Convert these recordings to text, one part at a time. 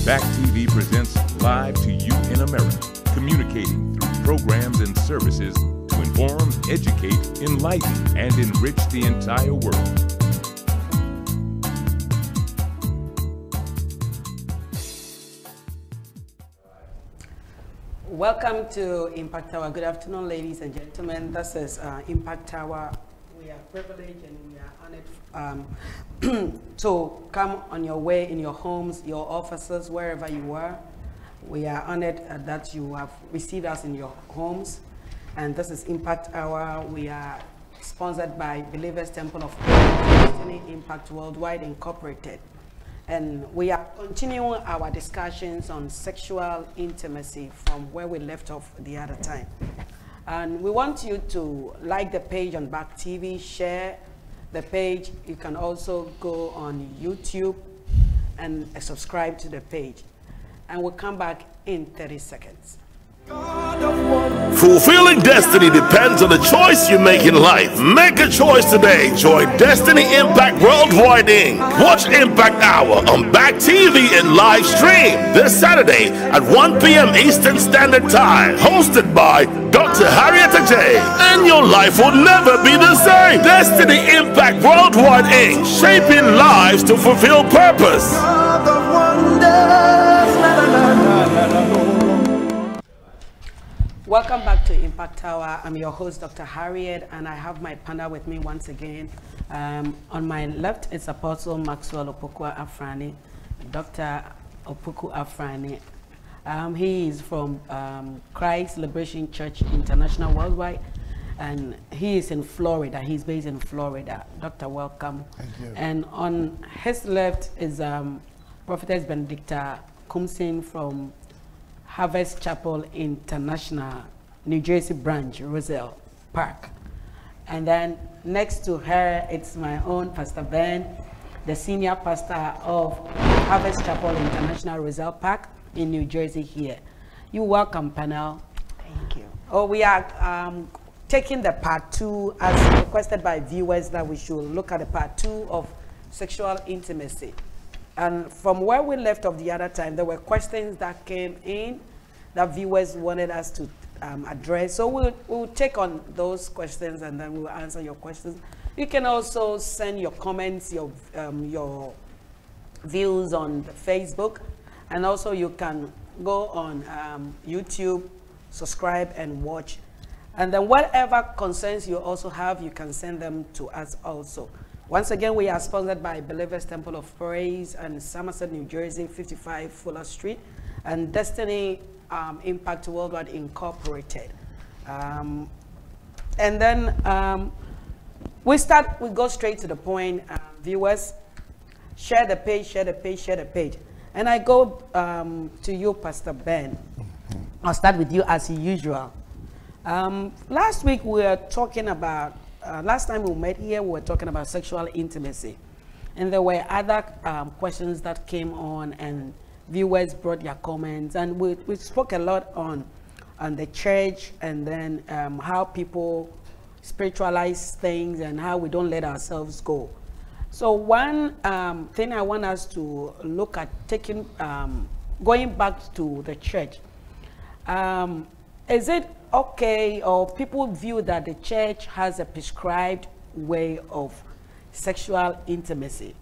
Back TV presents Live to You in America, communicating through programs and services to inform, educate, enlighten, and enrich the entire world. Welcome to Impact Hour. Good afternoon, ladies and gentlemen. This is Impact Hour. We are privileged and we are honored to come on your way in your homes, your offices, wherever you are. We are honored that you have received us in your homes. And this is Impact Hour. We are sponsored by Believers Temple of Destiny Impact Worldwide Incorporated. And we are continuing our discussions on sexual intimacy from where we left off the other time. And we want you to like the page on Back TV, share the page. You can also go on YouTube and subscribe to the page. And we'll come back in 30 seconds. Fulfilling destiny depends on the choice you make in life. Make a choice today. Join Destiny Impact Worldwide Inc. Watch Impact Hour on Back TV and live stream this Saturday at 1 p.m. Eastern Standard Time. Hosted by Dr. Harriet Ajay. And your life will never be the same. Destiny Impact Worldwide Inc. Shaping lives to fulfill purpose. Welcome back to Impact Tower. I'm your host, Dr. Harriet, and I have my panel with me once again. On my left is Apostle Maxwell Opoku Afrani, Dr. Opoku Afrani. He is from Christ Liberation Church International Worldwide, and he is in Florida. He's based in Florida. Doctor, welcome. Thank you. And on his left is Prophetess Benedicta Kumsin from Harvest Chapel International, New Jersey branch, Roselle Park. And then next to her, it's my own Pastor Ben, the senior pastor of Harvest Chapel International, Roselle Park in New Jersey here. You're welcome, panel. Thank you. Oh, we are taking the part 2 as requested by viewers that we should look at the part 2 of sexual intimacy. And from where we left off the other time, there were questions that came in that viewers wanted us to address. So we'll take on those questions and then we'll answer your questions. You can also send your comments, your views on Facebook. And also you can go on YouTube, subscribe and watch. And then whatever concerns you also have, you can send them to us also. Once again, we are sponsored by Believers Temple of Praise and Somerset, New Jersey, 55 Fuller Street, and Destiny Impact Worldwide Incorporated. And then we go straight to the point. Viewers, share the page, share the page, share the page. And I go to you, Pastor Ben. I'll start with you as usual. Last week we were talking about last time we met here, we were talking about sexual intimacy. And there were other questions that came on and viewers brought their comments. And we spoke a lot on the church and then how people spiritualize things and how we don't let ourselves go. So one thing I want us to look at going back to the church. Is it okay, or people view that the church has a prescribed way of sexual intimacy?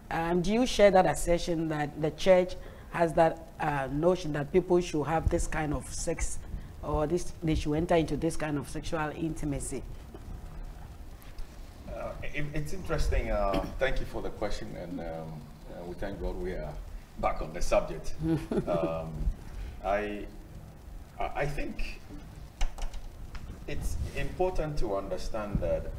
Do you share that assertion that the church has that notion that people should have this kind of sex, or they should enter into this kind of sexual intimacy? It's interesting. Thank you for the question, and we thank God we are back on the subject. I think it's important to understand that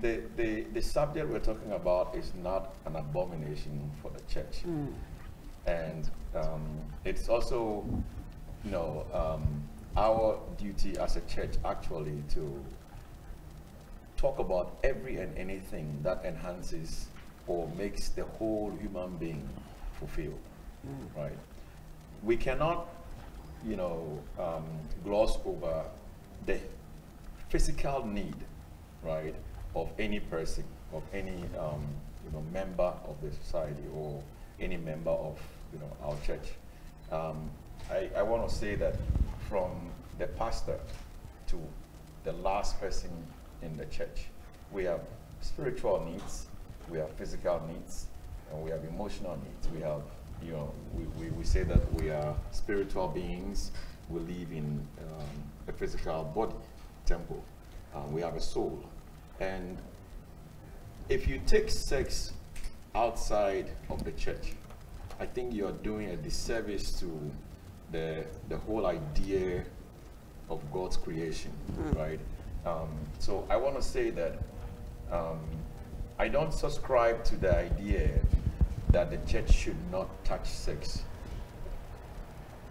the subject we're talking about is not an abomination for the church. And it's also, our duty as a church actually to talk about every and anything that enhances or makes the whole human being fulfilled, right? We cannot, gloss over the physical need, right, of any person, of any member of the society or any member of our church. I want to say that from the pastor to the last person in the church, we have spiritual needs, we have physical needs, and we have emotional needs. We have, we say that we are spiritual beings. We live in a physical body, temple. We have a soul. And if you take sex outside of the church, I think you're doing a disservice to the whole idea of God's creation, right? So I want to say that I don't subscribe to the idea that the church should not touch sex.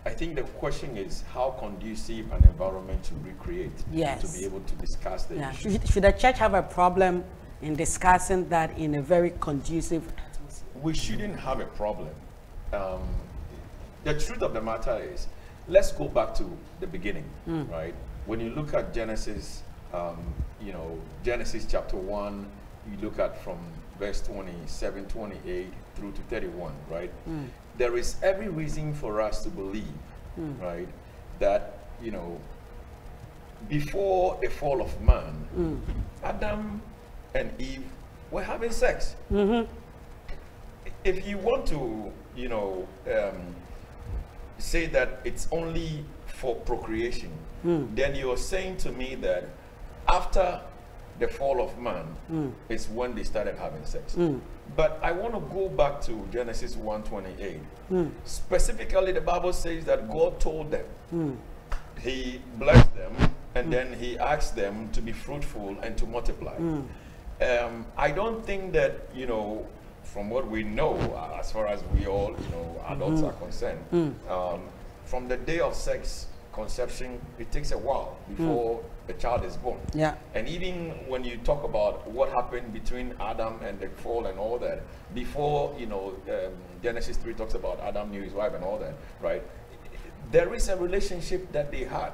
I think the question is how conducive an environment to recreate, to be able to discuss the issue. Should the church have a problem in discussing that in a very conducive atmosphere? We shouldn't have a problem. The truth of the matter is, let's go back to the beginning, right? When you look at Genesis, Genesis chapter 1, you look at from verse 27, 28 through to 31, right? There is every reason for us to believe, right, that, before the fall of man, Adam and Eve were having sex. If you want to, say that it's only for procreation, then you're saying to me that after the fall of man is when they started having sex. But I want to go back to Genesis 1:28. Specifically, the Bible says that God told them, he blessed them, and then he asked them to be fruitful and to multiply. I don't think that, from what we know, as far as we all, adults are concerned, from the day of sex, conception, it takes a while before the child is born. And even when you talk about what happened between Adam and the fall and all that, before, Genesis 3 talks about Adam knew his wife and all that, right? There is a relationship that they had.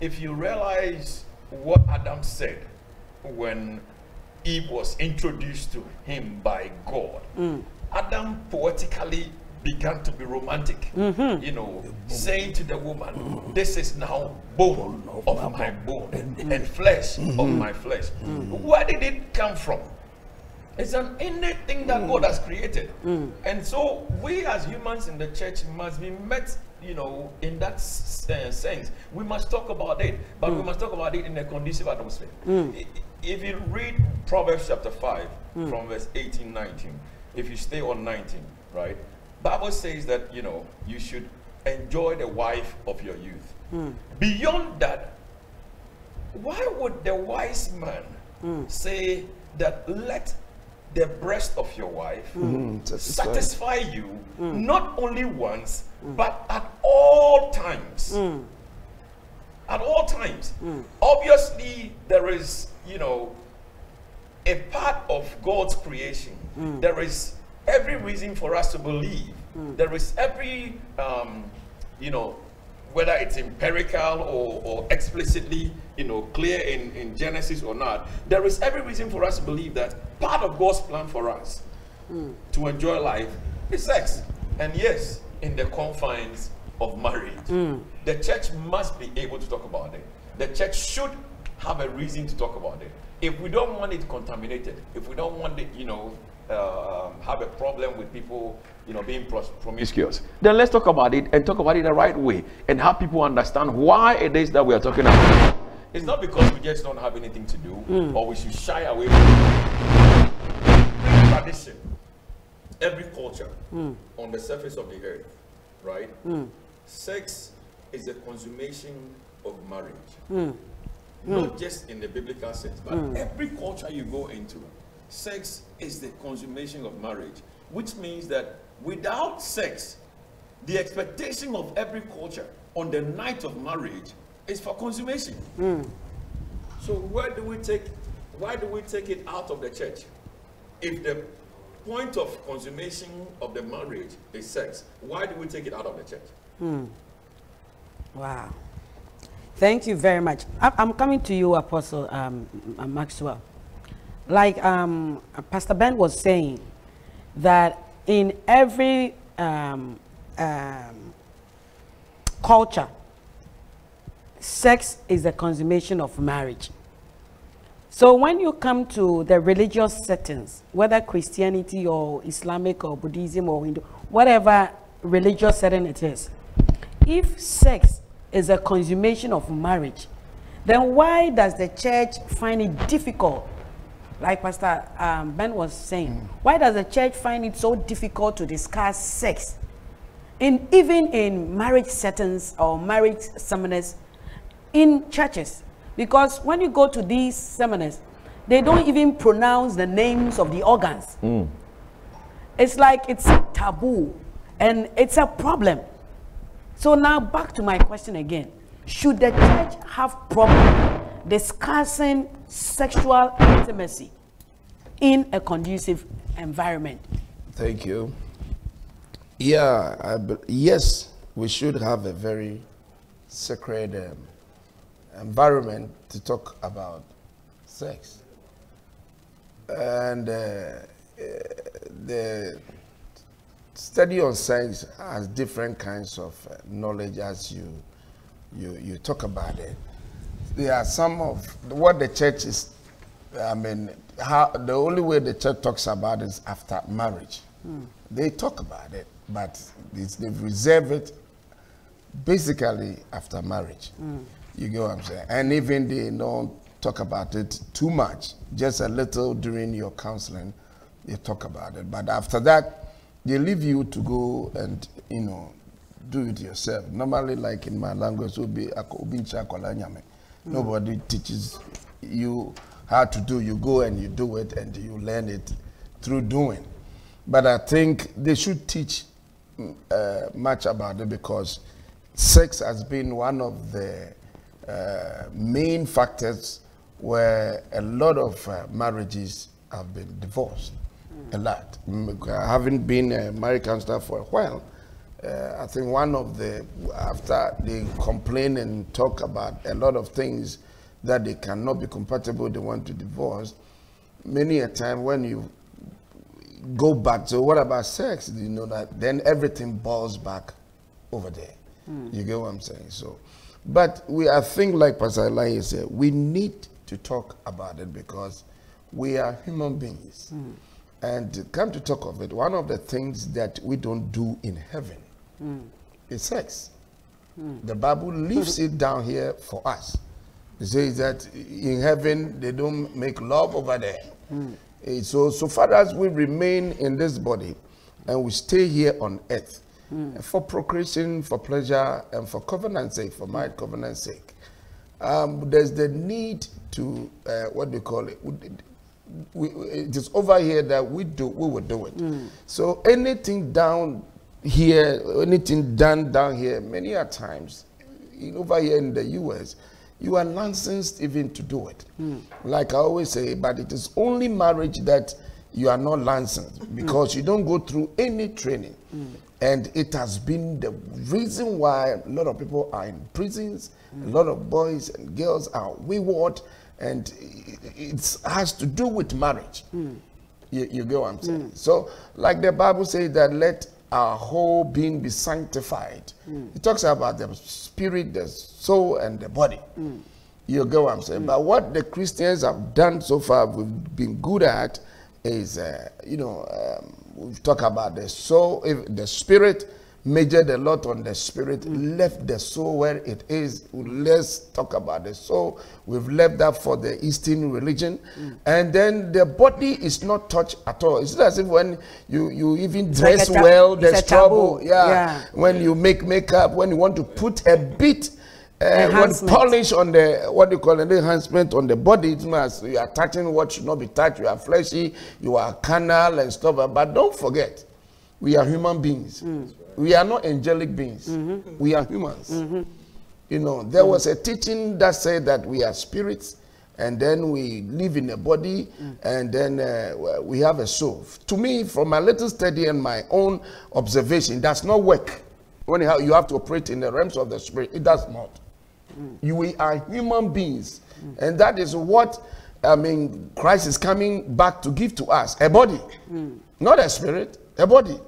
If you realize what Adam said when Eve was introduced to him by God, Adam poetically began to be romantic, saying to the woman, this is now bone of my bone and flesh of my flesh. Where did it come from? It's an innate thing that God has created. And so we as humans in the church must be met, in that sense. We must talk about it, but we must talk about it in a conducive atmosphere. If you read Proverbs chapter 5 from verse 18, 19, if you stay on 19, right? Bible says that, you should enjoy the wife of your youth. Beyond that, why would the wise man say that let the breast of your wife satisfy you not only once, but at all times? At all times. Obviously, there is, a part of God's creation. There is every reason for us to believe. There is every, whether it's empirical or explicitly, clear in Genesis or not, there is every reason for us to believe that part of God's plan for us to enjoy life is sex. And yes, in the confines of marriage. The church must be able to talk about it. The church should have a reason to talk about it. If we don't want it contaminated, if we don't want it, have a problem with people, being promiscuous, then let's talk about it and talk about it the right way and have people understand why it is that we are talking about it. It's not because we just don't have anything to do or we should shy away from it. Every tradition, every culture on the surface of the earth, right? Sex is the consummation of marriage. Not just in the biblical sense, but every culture you go into, sex is the consummation of marriage, which means that without sex, the expectation of every culture on the night of marriage is for consummation. So why do we take it out of the church? If the point of consummation of the marriage is sex, why do we take it out of the church? Wow. Thank you very much. I'm coming to you, Apostle Maxwell. like Pastor Ben was saying, that in every culture, sex is the consummation of marriage. So when you come to the religious settings, whether Christianity or Islamic or Buddhism or Hindu, whatever religious setting it is, if sex is a consummation of marriage, then why does the church find it difficult, like Pastor Ben was saying, why does the church find it so difficult to discuss sex? Even in marriage settings or marriage seminars in churches. Because when you go to these seminars, they don't even pronounce the names of the organs. It's like it's a taboo and it's a problem. So now back to my question again. Should the church have problem discussing sexual intimacy in a conducive environment? Thank you. Yeah, yes, we should have a very sacred environment to talk about sex. And the study on sex has different kinds of knowledge as you talk about it. There are some of what the church is, the only way the church talks about it is after marriage. They talk about it, but they've reserved it basically after marriage. You get what I'm saying? And even they don't talk about it too much, just a little during your counseling, they talk about it. But after that, they leave you to go and, do it yourself. Normally, like in my language, would be nobody teaches you how to do. You go and you do it, and you learn it through doing. But I think they should teach much about it, because sex has been one of the main factors where a lot of marriages have been divorced. A lot. Having been a marriage counselor for a while, I think one of the, after they complain and talk about a lot of things that they cannot be compatible, they want to divorce, many a time when you go back to what about sex, you know, that then everything boils back over there. You get what I'm saying? So, but I think like Pastor Elijah said, we need to talk about it because we are human beings. And come to talk of it, one of the things that we don't do in heaven is sex. The Bible leaves it down here for us. It says that in heaven, they don't make love over there. So far as we remain in this body and we stay here on earth, for procreation, for pleasure, and for covenant's sake, for marriage covenant's sake, there's the need to, what do you call it? It is over here that we will do it. So anything down here, anything done down here, many a times, over here in the US, you are licensed even to do it. Like I always say, but it is only marriage that you are not licensed, because you don't go through any training. And it has been the reason why a lot of people are in prisons, a lot of boys and girls are wayward, and it has to do with marriage. You get what I'm saying? So, like the Bible says that let our whole being be sanctified. It talks about the spirit, the soul, and the body. You get what I'm saying? But what the Christians have done so far, we've been good at, is, we've talked about the soul, the spirit, majored a lot on the spirit, left the soul where it is. Let's talk about the soul. We've left that for the Eastern religion. And then the body is not touched at all. It's as if when you even dress like well, there's trouble. Yeah. When you make makeup, when you want to put a bit, when polish on the, what do you call it, enhancement on the body, it must, you are touching what should not be touched. You are fleshy, you are carnal and stuff. But don't forget, we are human beings. We are not angelic beings. We are humans. You know, there was a teaching that said that we are spirits, and then we live in a body, and then we have a soul. To me, from my little study and my own observation, it does not work. When you have to operate in the realms of the spirit, it does not. We are human beings, and that is what I mean, Christ is coming back to give to us a body, not a spirit, a body.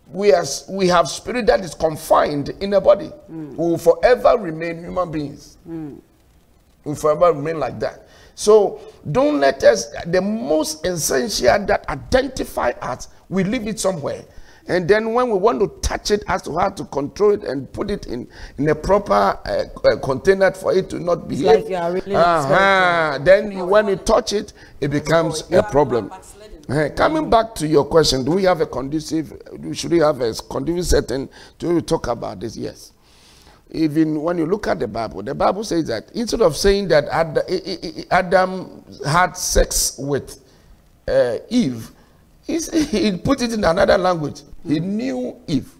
We have spirit that is confined in a body. We will forever remain human beings. We will forever remain like that. So don't let us, the most essential that identify us, we leave it somewhere. And then when we want to touch it as to how to control it and put it in a proper container for it to not behave. Like you are really then when you touch it, it becomes a problem. Coming back to your question, should we have a conducive setting to talk about this? Yes. Even when you look at the Bible says that instead of saying that Adam had sex with Eve, he put it in another language. He knew Eve.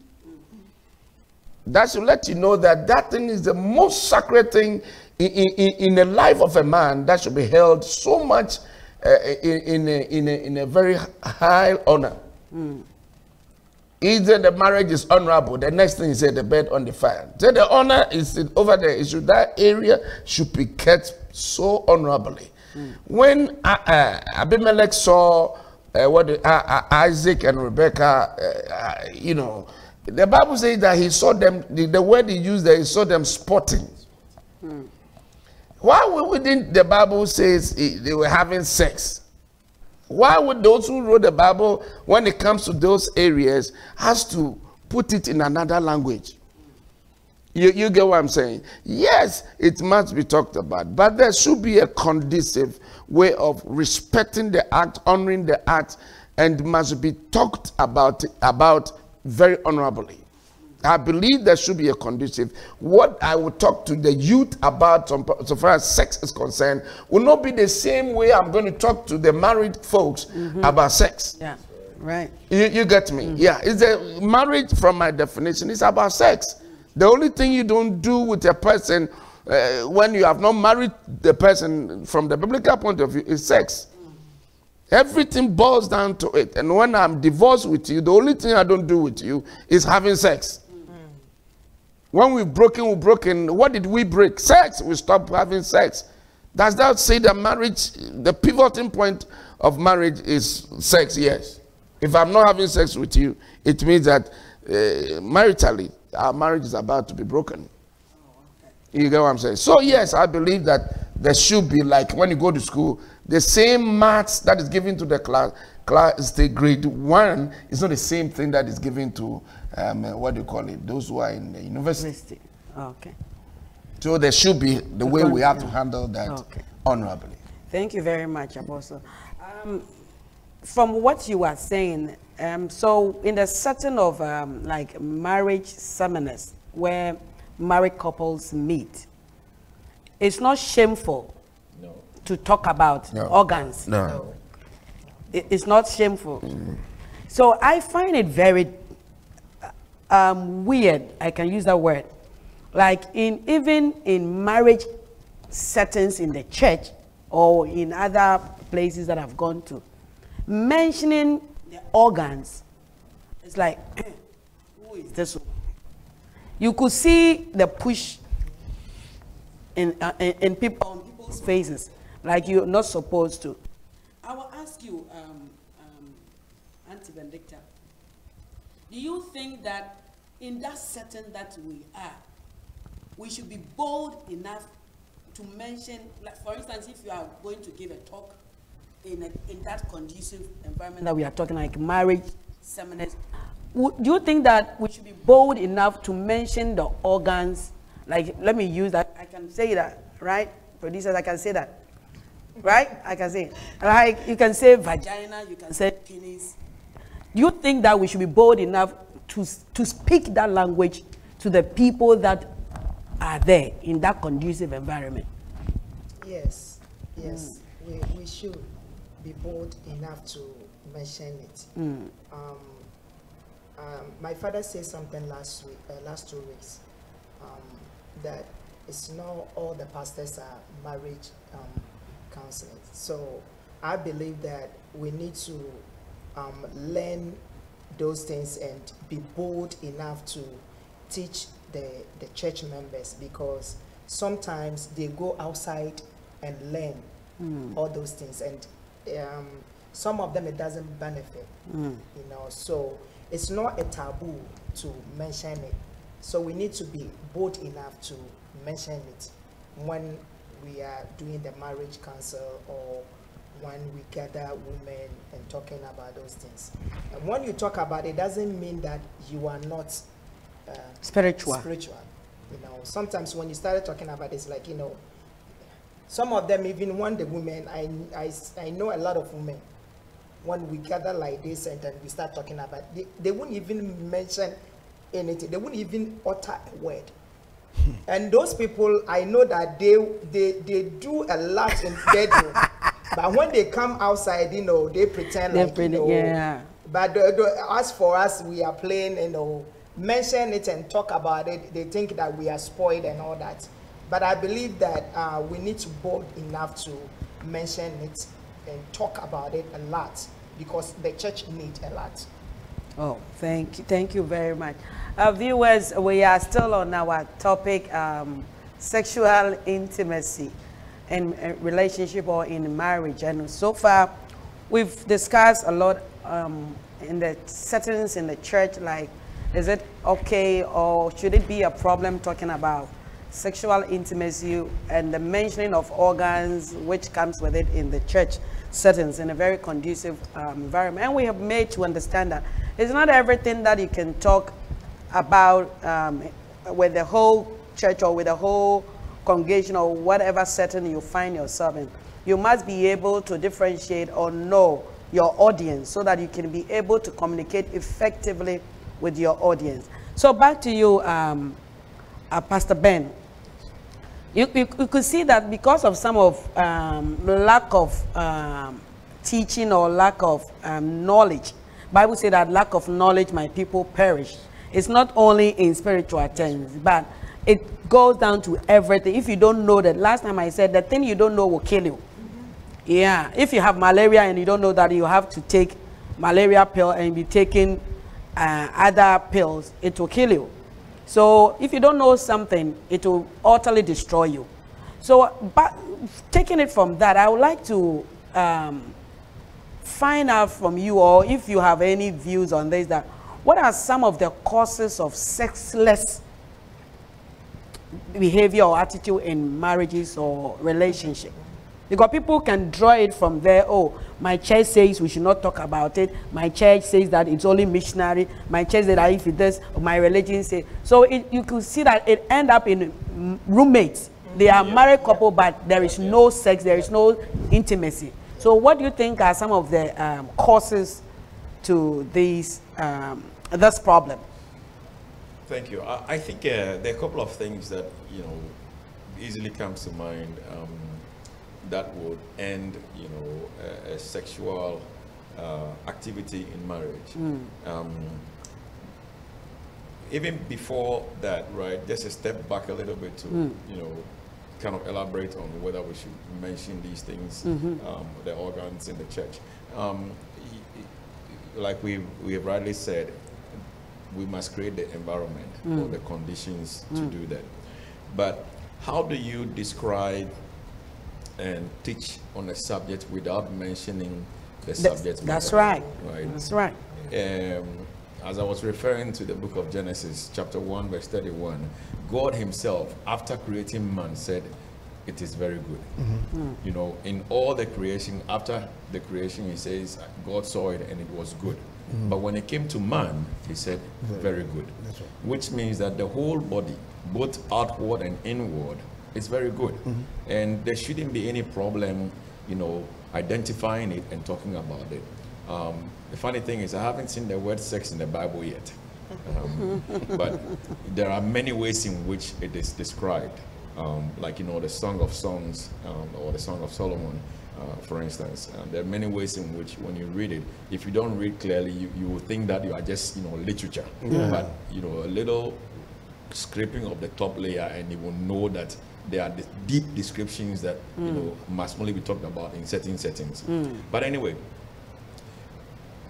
That should let you know that that thing is the most sacred thing in the life of a man that should be held so much in a very high honor. Either the marriage is honorable, the next thing is the bed on the fire. So the honor is over there. That area should be kept so honorably. When Abimelech saw Isaac and Rebecca, you know, the Bible says that he saw them, the word he used there, he saw them sporting. Why wouldn't the Bible says they were having sex? Why would those who wrote the Bible, when it comes to those areas, has to put it in another language? You get what I'm saying? Yes, it must be talked about, but there should be a conducive way of respecting the act, honoring the act, and must be talked about very honorably. I believe there should be a conducive. What I will talk to the youth about, so far as sex is concerned, will not be the same way I'm going to talk to the married folks about sex. Yeah, right. You get me? Yeah, it's a marriage from my definition is about sex. The only thing you don't do with a person when you have not married the person from the biblical point of view is sex. Everything boils down to it. And when I'm divorced with you, the only thing I don't do with you is having sex. When we've broken, what did we break? Sex. We stopped having sex. Does that say that marriage, the pivoting point of marriage is sex? Yes. If I'm not having sex with you, it means that maritally, our marriage is about to be broken. You get what I'm saying? So yes, I believe that there should be, like when you go to school, the same maths that is given to the class, the grade 1 is not the same thing that is given to what do you call it? Those who are in the university. Okay. So there should be the way we have to handle that honorably. Thank you very much, Apostle. From what you are saying, so in the setting of like marriage seminars where married couples meet, it's not shameful to talk about organs. No. It's not shameful. So I find it very weird, I can use that word, like even in marriage settings in the church or in other places that I've gone to, mentioning the organs, it's like, who is this one? You could see the push in people, on people's faces, like you're not supposed to. I will ask you, Auntie Benedicta, do you think that in that setting that we are, we should be bold enough to mention, like for instance, if you are going to give a talk in that conducive environment that we are talking, like marriage seminars, do you think that we should be bold enough to mention the organs? Like, let me use that. I can say that, right? Producers, I can say that. Right? I can say. Like, you can say vagina, you can say penis. Do you think that we should be bold enough to speak that language to the people that are there in that conducive environment? Yes. Yes. We should be bold enough to mention it. My father said something last 2 weeks, that it's not all the pastors are marriage counselors. So I believe that we need to learn those things and be bold enough to teach the church members, because sometimes they go outside and learn all those things, and some of them it doesn't benefit, you know. So it's not a taboo to mention it. So we need to be bold enough to mention it when we are doing the marriage council or when we gather women and talking about those things. And when you talk about it, doesn't mean that you are not spiritual. You know, sometimes when you started talking about it, it's like, you know, some of them even when the women, I know a lot of women, when we gather like this and then we start talking about it, they wouldn't even mention anything. They wouldn't even utter a word. And those people, I know that they do a lot in bedroom. But when they come outside, you know, they pretend like, you know, yeah. But as for us, we are playing, you know, mention it and talk about it. They think that we are spoiled and all that. But I believe that we need to be bold enough to mention it and talk about it a lot, because the church needs a lot. Oh, thank you very much. Viewers, we are still on our topic, sexual intimacy in a relationship or in marriage. And so far, we've discussed a lot in the settings in the church, like, is it okay or should it be a problem talking about sexual intimacy and the mentioning of organs, which comes with it in the church settings in a very conducive environment. And we have made to understand that it's not everything that you can talk about with the whole church or with the whole congregation or whatever setting you find yourself in. You must be able to differentiate or know your audience so that you can be able to communicate effectively with your audience. So back to you, Pastor Ben. You could see that because of some of lack of teaching or lack of knowledge, Bible says that lack of knowledge, my people perish. It's not only in spiritual terms, but it goes down to everything. If you don't know that, last time I said, the thing you don't know will kill you. Yeah, if you have malaria and you don't know that you have to take malaria pill and be taking other pills, it will kill you. So if you don't know something, it will utterly destroy you. So, but taking it from that, I would like to find out from you, or if you have any views on this, that what are some of the causes of sexless behavior or attitude in marriages or relationships? Because people can draw it from there. Oh, my church says we should not talk about it. My church says that it's only missionary. My church says that if it does, my religion says. So you could see that it end up in roommates. They are married couple, but there is no sex, there is no intimacy. So what do you think are some of the causes to these this problem? Thank you. I think there are a couple of things that, you know, easily comes to mind that would end, you know, a sexual activity in marriage. Even before that, right, just a step back a little bit to, you know, kind of elaborate on whether we should mention these things, the organs in the church. Like we have rightly said, we must create the environment or the conditions to do that. But how do you describe and teach on a subject without mentioning the subject? That's right. That's right. As I was referring to the book of Genesis, chapter 1, verse 31, God himself, after creating man, said, it is very good. You know, in all the creation, after the creation, he says, God saw it and it was good. But when it came to man, he said, very good. Right. Which means that the whole body, both outward and inward, is very good. And there shouldn't be any problem, you know, identifying it and talking about it. The funny thing is, I haven't seen the word sex in the Bible yet. But there are many ways in which it is described. Like, you know, the Song of Songs or the Song of Solomon, for instance. There are many ways in which, when you read it, if you don't read clearly, you will think that you are just, you know, literature. But, you know, a little scraping of the top layer and you will know that there are the deep descriptions that, you know, must only be talked about in certain settings. But anyway,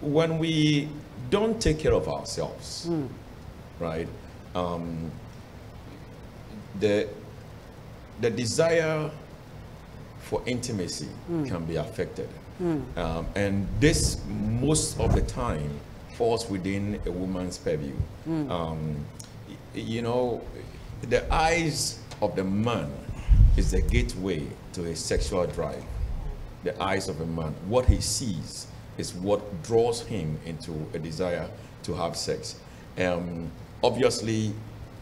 when we don't take care of ourselves, right, the desire for intimacy can be affected. And this, most of the time, falls within a woman's purview. You know, the eyes of the man is the gateway to his sexual drive. The eyes of a man. What he sees is what draws him into a desire to have sex. Obviously,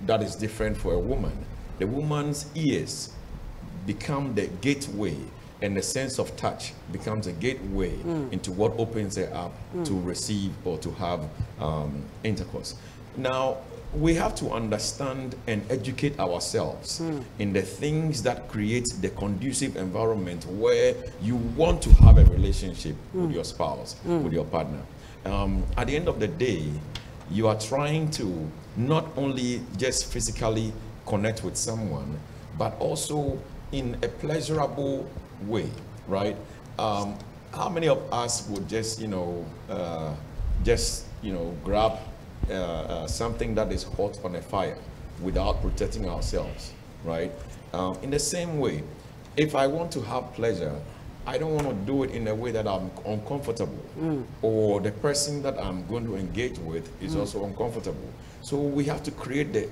that is different for a woman. The woman's ears become the gateway, and the sense of touch becomes a gateway into what opens her up to receive or to have intercourse. Now, we have to understand and educate ourselves in the things that create the conducive environment where you want to have a relationship with your spouse, with your partner. At the end of the day, you are trying to not only just physically connect with someone, but also in a pleasurable way, right? How many of us would just, grab something that is hot on a fire without protecting ourselves, right? In the same way, if I want to have pleasure, I don't want to do it in a way that I'm uncomfortable, or the person that I'm going to engage with is also uncomfortable. So we have to create the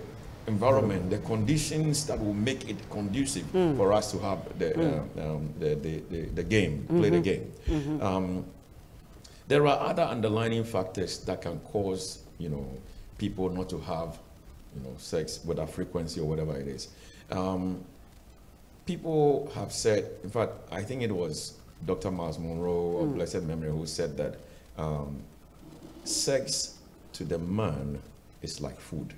environment, the conditions that will make it conducive for us to have the game, play the game. There are other underlying factors that can cause, people not to have, sex, whether frequency or whatever it is. People have said, in fact, I think it was Dr. Miles Monroe of blessed memory who said that sex to the man is like food.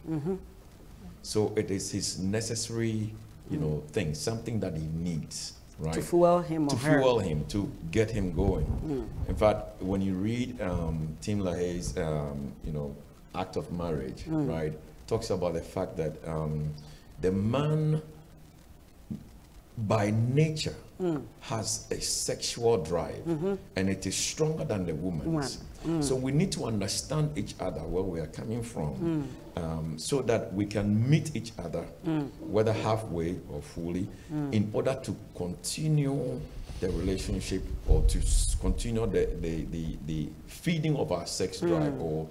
So it is his necessary, thing, something that he needs, right? To fuel him or her. To fuel him, to get him going. In fact, when you read Tim LaHaye's, Act of Marriage, right, talks about the fact that the man by nature has a sexual drive, and it is stronger than the woman's. So we need to understand each other, where we are coming from, so that we can meet each other, whether halfway or fully, in order to continue the relationship or to continue the feeding of our sex drive or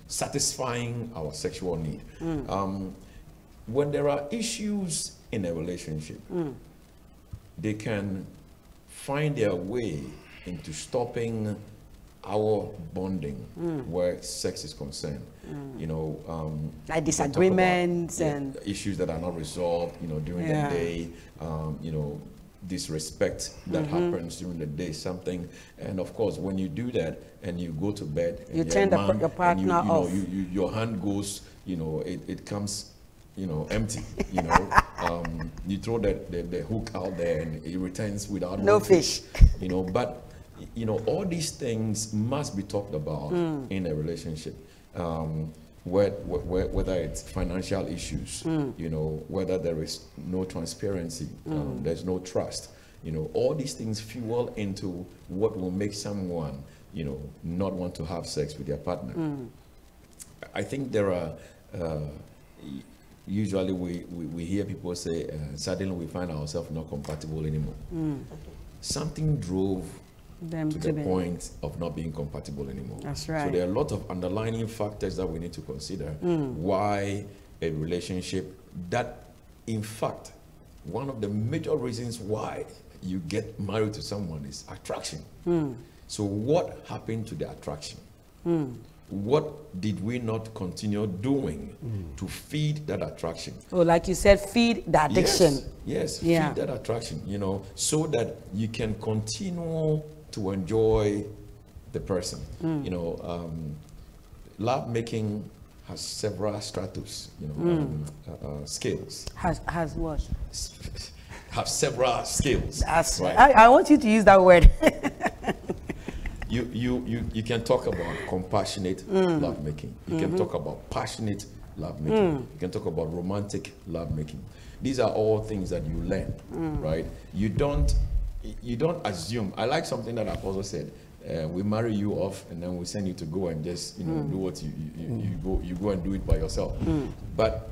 satisfying our sexual need. When there are issues in a relationship, they can find their way into stopping our bonding where sex is concerned. Like disagreements and issues that are not resolved, during the day, disrespect that happens during the day, something. And of course, when you do that and you go to bed, and you turn your partner off. Your hand goes, it comes, empty. You throw the hook out there and it returns without no fish. But all these things must be talked about in a relationship. Whether it's financial issues, whether there is no transparency, there's no trust, all these things fuel into what will make someone, not want to have sex with their partner. I think there are, usually we hear people say, suddenly we find ourselves not compatible anymore. Something drove them to the point of not being compatible anymore. That's right. So there are a lot of underlying factors that we need to consider why a relationship, that in fact, one of the major reasons why you get married to someone is attraction. So what happened to the attraction? What did we not continue doing to feed that attraction? Oh, like you said, feed the addiction. Yes, feed that attraction, so that you can continue to enjoy the person. Love making has several stratus, scales. Has what? Have several scales. Right. I want you to use that word. You can talk about compassionate love making. You can talk about passionate love making. You can talk about romantic love making. These are all things that you learn, right? You don't assume. I like something that Apostle said. We marry you off, and then we send you to go and just do what you go and do it by yourself. But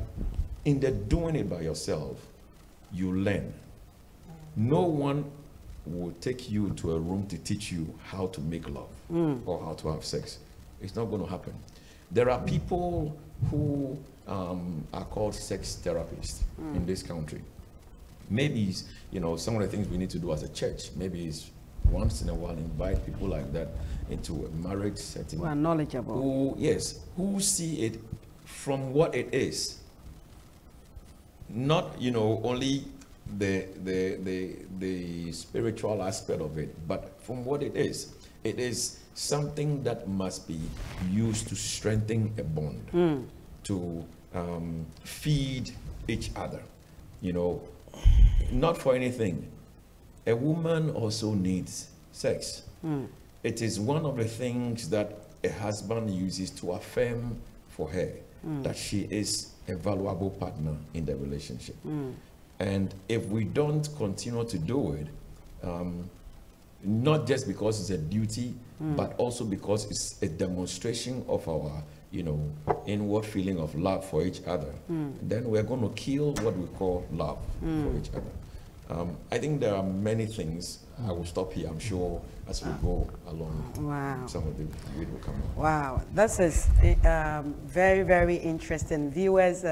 in the doing it by yourself, you learn. no one will take you to a room to teach you how to make love or how to have sex. It's not going to happen. There are people who are called sex therapists in this country. Maybe, some of the things we need to do as a church, maybe is once in a while invite people like that into a marriage setting. Who are knowledgeable. Who see it from what it is. Not, only the spiritual aspect of it, but from what it is. It is something that must be used to strengthen a bond, to feed each other, not for anything. A woman also needs sex. It is one of the things that a husband uses to affirm for her that she is a valuable partner in the relationship. And if we don't continue to do it, not just because it's a duty, but also because it's a demonstration of our, inward feeling of love for each other, then we're going to kill what we call love for each other. I think there are many things. I will stop here. I'm sure as we go along, some of the will come up. Wow, this is very, very interesting. Viewers,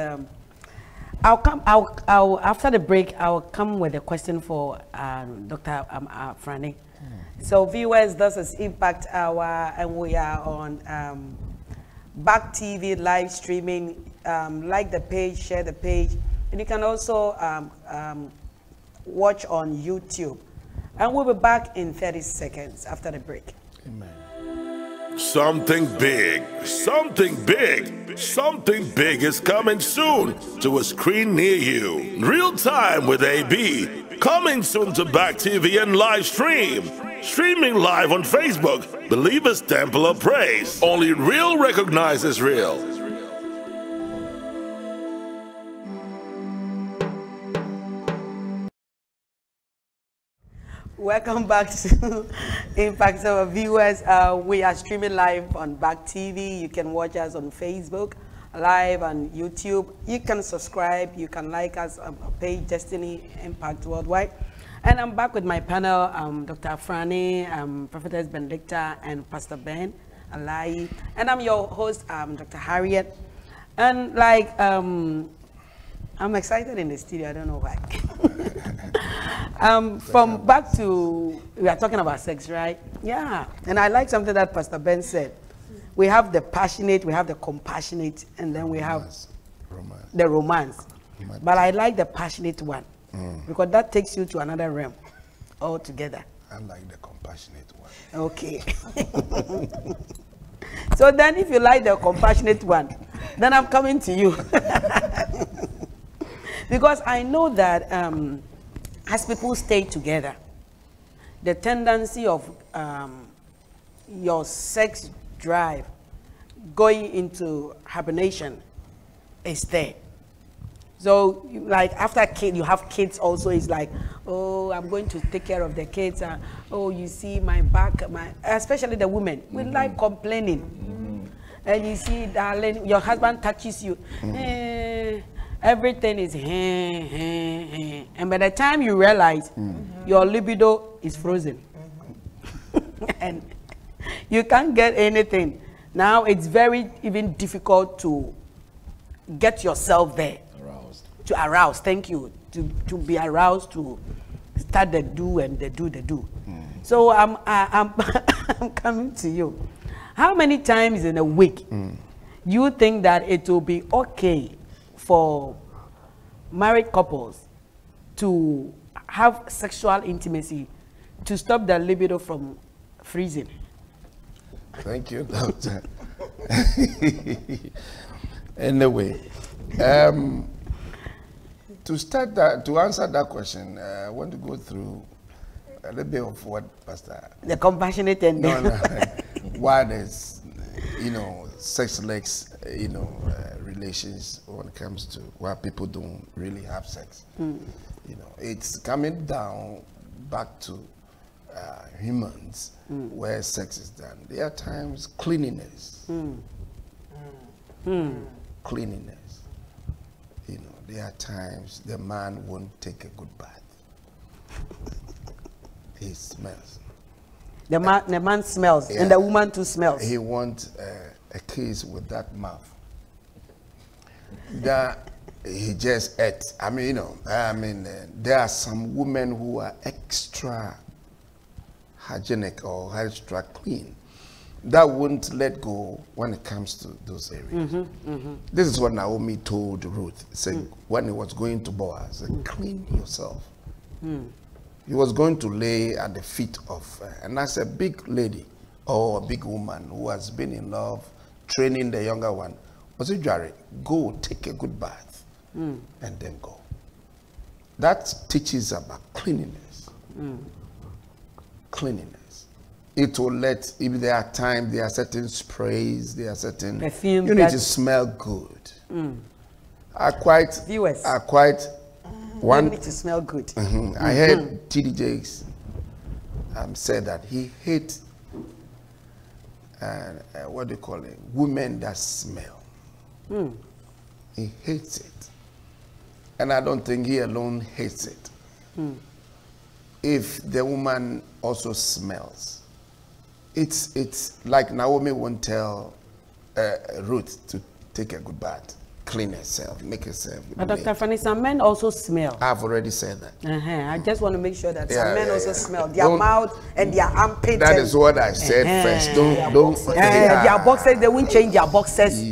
I'll after the break, I'll come with a question for Dr. Franny. So viewers, this is Impact Hour, and we are on Back TV live streaming. Like the page, share the page, and you can also watch on YouTube. And we'll be back in 30 seconds after the break. Amen. Something big is coming soon to a screen near you. Real time with AB. Coming soon to Back TV and live stream. Streaming live on Facebook. Believers Temple of Praise. Only real recognizes real. Welcome back to Impact Our viewers. We are streaming live on Back TV. You can watch us on Facebook, live on YouTube. You can subscribe. You can like us on our page, Destiny Impact Worldwide. And I'm back with my panel, Dr. Franny, Prophetess Benedicta, and Pastor Ben Alai. And I'm your host, Dr. Harriet. And I'm excited in the studio. I don't know why. From back to, we are talking about sex, right? Yeah. And I like something that Pastor Ben said. We have the passionate, we have the compassionate, and then we have the romance. But I like the passionate one because that takes you to another realm altogether. I like the compassionate one. Okay. So then if you like the compassionate one, then I'm coming to you. Because I know that as people stay together, the tendency of your sex drive going into hibernation is there. So, like after you have kids also, it's like, oh, I'm going to take care of the kids. Oh, you see my back, especially the women, we like complaining. And you see, darling, your husband touches you. Everything is and by the time you realize your libido is frozen and you can't get anything, now it's very even difficult to get yourself there, to arouse, thank you, to be aroused, to start the do and the do. So I'm coming to you. How many times in a week you think that it will be okay for married couples to have sexual intimacy to stop their libido from freezing? Thank you, Doctor. Anyway, to answer that question, I want to go through a little bit of what Pastor... The compassionate and... No. Why there's, sex-less, relations when it comes to why people don't really have sex. It's coming down back to humans where sex is done. There are times cleanliness. Cleanliness. There are times the man won't take a good bath. he smells. The man smells, Yeah. and the woman too smells. He wants a kiss with that mouth. That he just ate. I mean, you know, there are some women who are extra hygienic or extra clean that won't let go when it comes to those areas. This is what Naomi told Ruth, saying when he was going to Boaz, clean yourself. He was going to lay at the feet of, and as a big lady or a big woman who has been in love, training the younger one, was it Jerry? Go take a good bath and then go. That teaches about cleanliness. Cleanliness. It will let, if there are times, there are certain sprays, there are certain perfume. You need to smell good. Viewers. One You need to smell good. I heard T.D. Jakes said that he hates what do you call it? Women that smell. He hates it. And I don't think he alone hates it. If the woman also smells, it's like Naomi won't tell Ruth to take a good bath, clean herself, make herself. But Dr. Fanny, some men also smell. I've already said that. I just want to make sure that Yeah, some men yeah, also yeah. smell. Their Don't- mouth and their armpit. That and- is what I said first. Don't. Their boxers, they won't change their boxers.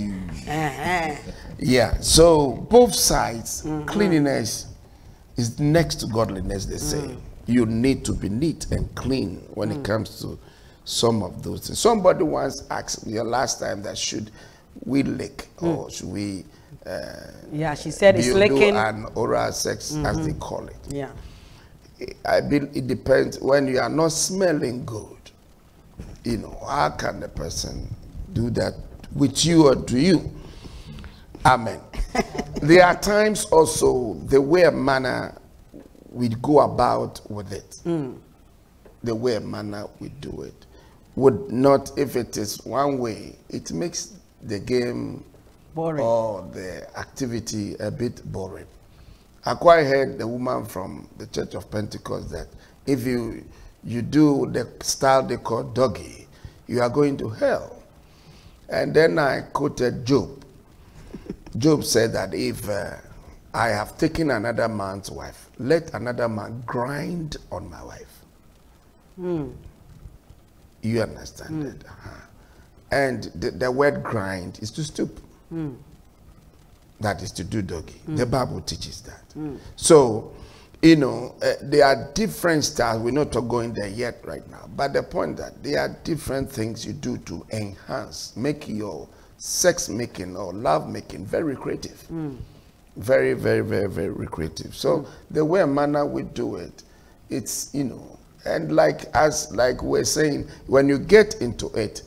Yeah, so both sides, cleanliness is next to godliness, they say. You need to be neat and clean when it comes to some of those things. Somebody once asked me last time that should we lick or should we Yeah, she said it's do licking. an oral sex as they call it. Yeah. I believe it depends when you are not smelling good. You know, how can the person do that with you or to you? Amen. There are times also the way a manner we go about with it, the way a manner we do it, would not, if it is one way, it makes the game Boring. or the activity a bit boring. I quite heard the woman from the Church of Pentecost that if you do the style they call doggy, you are going to hell. And then I quoted Job. Job said that if I have taken another man's wife, let another man grind on my wife. You understand that? And the word grind is to stoop. That is to do doggy. The Bible teaches that. So, you know, there are different styles. We're not going there yet right now. But the point that there are different things you do to enhance, make your sex making or love making very creative. Very, very, very, very creative. So the way a manner we do it, it's, you know, and like we're saying, when you get into it,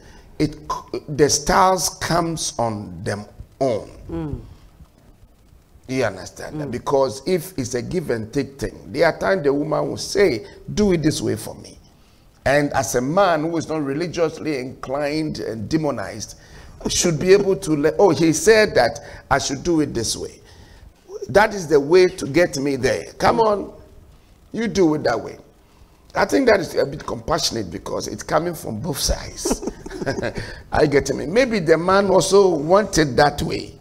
the styles comes on them own. You understand that? Because if it's a give and take thing, there are times the woman will say, do it this way for me. And as a man who is not religiously inclined and demonized, should be able to oh, he said that I should do it this way. That is the way to get me there. Come on, you do it that way. I think that is a bit compassionate because it's coming from both sides. I get me. Maybe the man also wanted that way.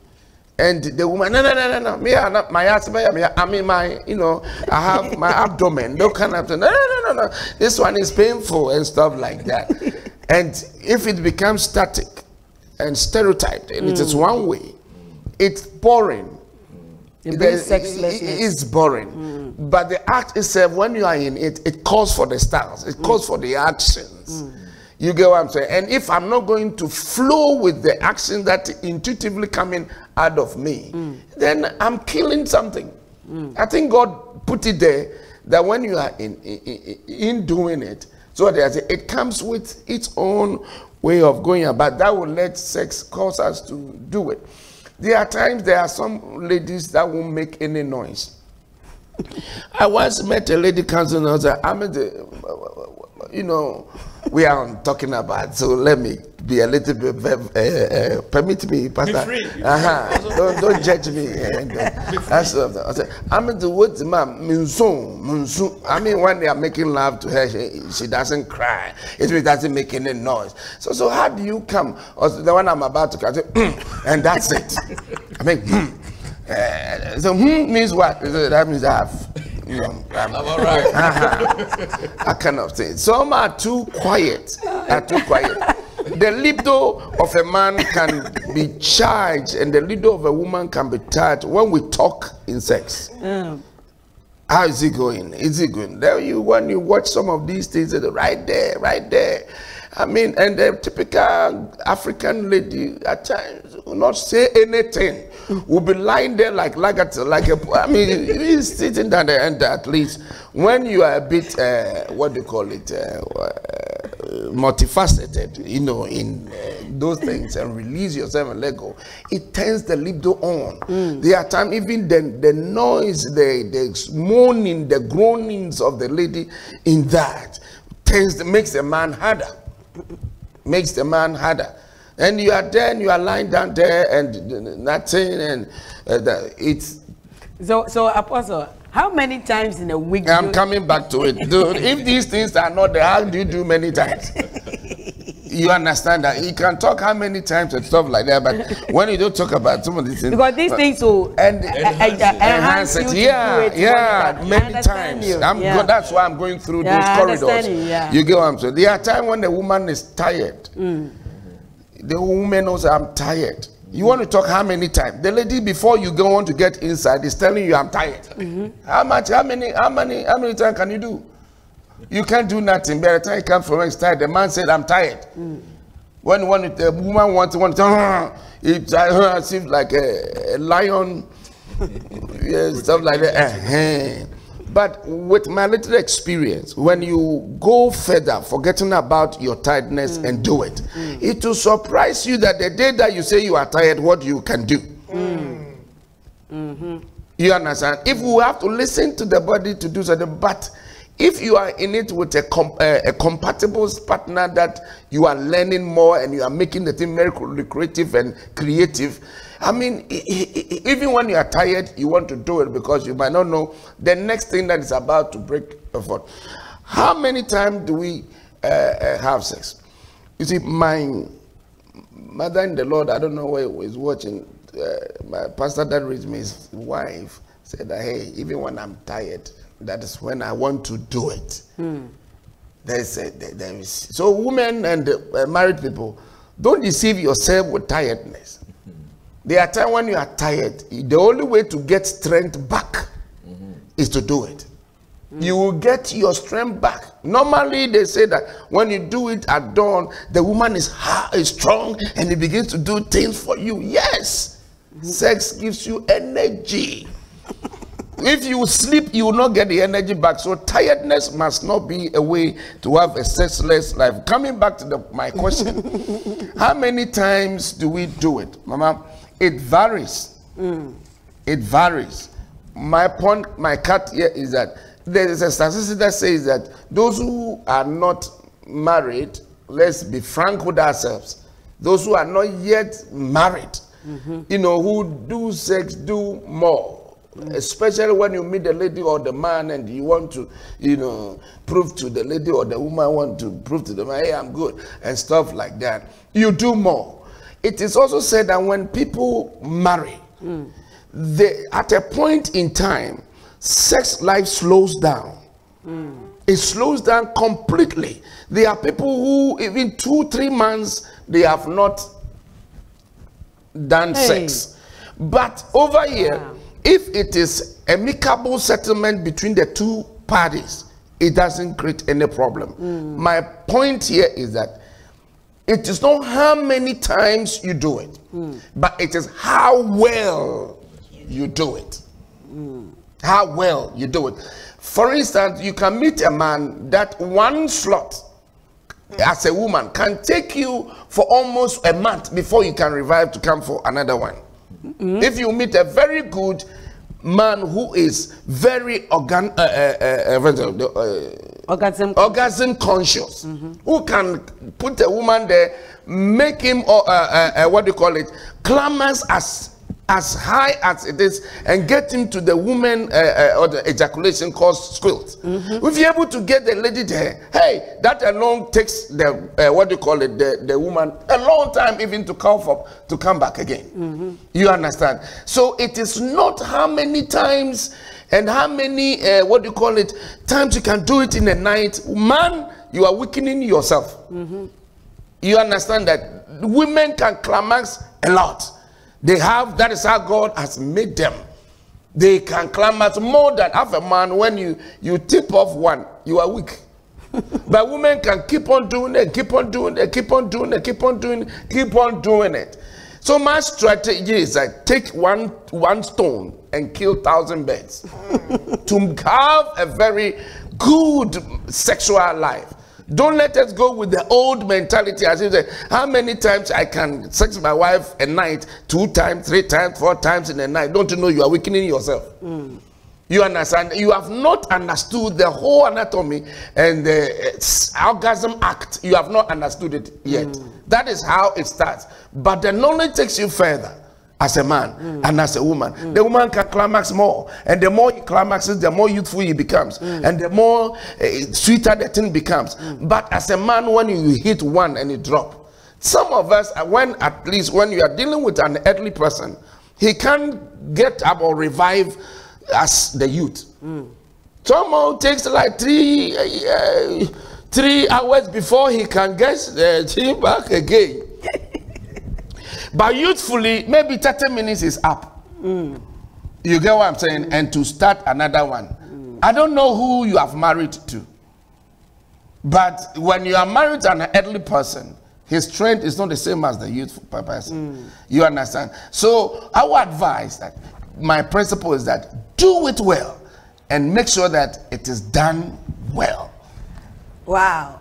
And the woman, no. Me, not my husband. I mean, my, you know, I have my abdomen. No kind of thing. No. This one is painful and stuff like that. And if it becomes static and stereotyped, and it is one way, it's boring. It's boring. But the act itself, when you are in it, it calls for the styles. It calls for the actions. You get what I'm saying? And if I'm not going to flow with the action that intuitively coming out of me, then I'm killing something. I think God put it there that when you are in doing it, so it comes with its own way of going about. That will let sex cause us to do it. There are some ladies that won't make any noise. I once met a lady counselor and I was like, you know, we are talking about. So let me be a little bit, permit me, Pastor. Be free. Don't judge me. That's what I said. I mean, the words, ma'am, Munsun. I mean, when they are making love to her, she doesn't cry. It doesn't make any noise. So how do you come? Or the one I'm about to catch, and that's it. I mean, so means what? That means I have. I'm all right. I cannot say. Some are too quiet. The libido of a man can be charged, and the libido of a woman can be charged when we talk in sex. How is it going? Is it going? There when you watch some of these things, right there. I mean, and the typical African lady at times will not say anything. Will be lying there like I mean, he's sitting down there, and at least when you are a bit, what do you call it, multifaceted, you know, in those things, and release yourself and let go, it turns the libido on. There are times even the noise, the moaning, the groanings of the lady in that makes the man harder. Makes the man harder. And you are there, and you are lying down there, and nothing, and it's. So Apostle, how many times in a week? I'm coming back to it, dude. If these things are not there, how do you do many times? You understand that you can talk how many times and stuff like that, but when you don't talk about some of these things, because these things will enhance you. Yeah, many times. That's why I'm going through those corridors. You get what I'm saying? There are times when the woman is tired. The woman knows I'm tired. You want to talk how many times? The lady before you go on to get inside is telling you I'm tired. How many times can you do? You can't do nothing. By the time you come from work, tired. The man said I'm tired. When the woman wants it seems like a lion, stuff like that. But with my little experience, when you go further, forgetting about your tiredness and do it, it will surprise you that the day that you say you are tired, what you can do. You understand? If we have to listen to the body to do something, but if you are in it with a compatible partner that you are learning more and you are making the thing very creative and creative, I mean, even when you are tired, you want to do it because you might not know the next thing that is about to break forth. How many times do we have sex? You see, my mother in the Lord, I don't know where he was watching, my pastor that raised me, his wife, said that, hey, even when I'm tired, that is when I want to do it. So women and married people, don't deceive yourself with tiredness. There are times when you are tired. The only way to get strength back is to do it. You will get your strength back. Normally, they say that when you do it at dawn, the woman is strong and he begins to do things for you. Yes, sex gives you energy. If you sleep, you will not get the energy back. So tiredness must not be a way to have a sexless life. Coming back to my question, how many times do we do it, Mama? It varies. It varies. My point, my cut here is that there is a statistic that says that those who are not married, let's be frank with ourselves, those who are not yet married, you know, who do sex, do more. Especially when you meet the lady or the man and you want to, you know, prove to the lady or the woman want to prove to the man, hey, I'm good, and stuff like that. You do more. It is also said that when people marry, at a point in time, sex life slows down. It slows down completely. There are people who, even 2-3 months, they have not done sex. But over here, if it is amicable settlement between the two parties, it doesn't create any problem. My point here is that it is not how many times you do it, but it is how well you do it. How well you do it. For instance, you can meet a man that one slot as a woman can take you for almost a month before you can revive to come for another one. If you meet a very good man who is very orgasm conscious, who can put a woman there, make him what do you call it, clamors as high as it is, and get him to the woman or the ejaculation cause squilt. If you're able to get the lady there, hey, that alone takes the what do you call it, the woman a long time even to come back again. You understand? So it is not how many times and how many what do you call it, times you can do it in a night. Man, you are weakening yourself. You understand that women can climax a lot. They have, that is how God has made them. They can climax more than half a man. When you tip off one, you are weak. But women can keep on doing it, keep on doing it, keep on doing it, keep on doing it, keep on doing it. So my strategy is like take one stone and kill 1,000 birds to have a very good sexual life. Don't let us go with the old mentality as if how many times I can sex my wife a night, 2 times, 3 times, 4 times in a night. Don't you know you are weakening yourself? You understand? You have not understood the whole anatomy and the orgasm act. You have not understood it yet. That is how it starts. But the knowledge takes you further. As a man and as a woman, the woman can climax more, and the more he climaxes, the more youthful he becomes, and the more sweeter the thing becomes. But as a man, when you hit one and it drop, some of us, at least when you are dealing with an elderly person, he can't get up or revive as the youth. Someone takes like 3 hours before he can get the thing back again. But youthfully, maybe 30 minutes is up. You get what I'm saying? And to start another one. I don't know who you have married to. But when you are married to an elderly person, his strength is not the same as the youthful person. You understand? So I would advise that my principle is that do it well and make sure that it is done well. Wow.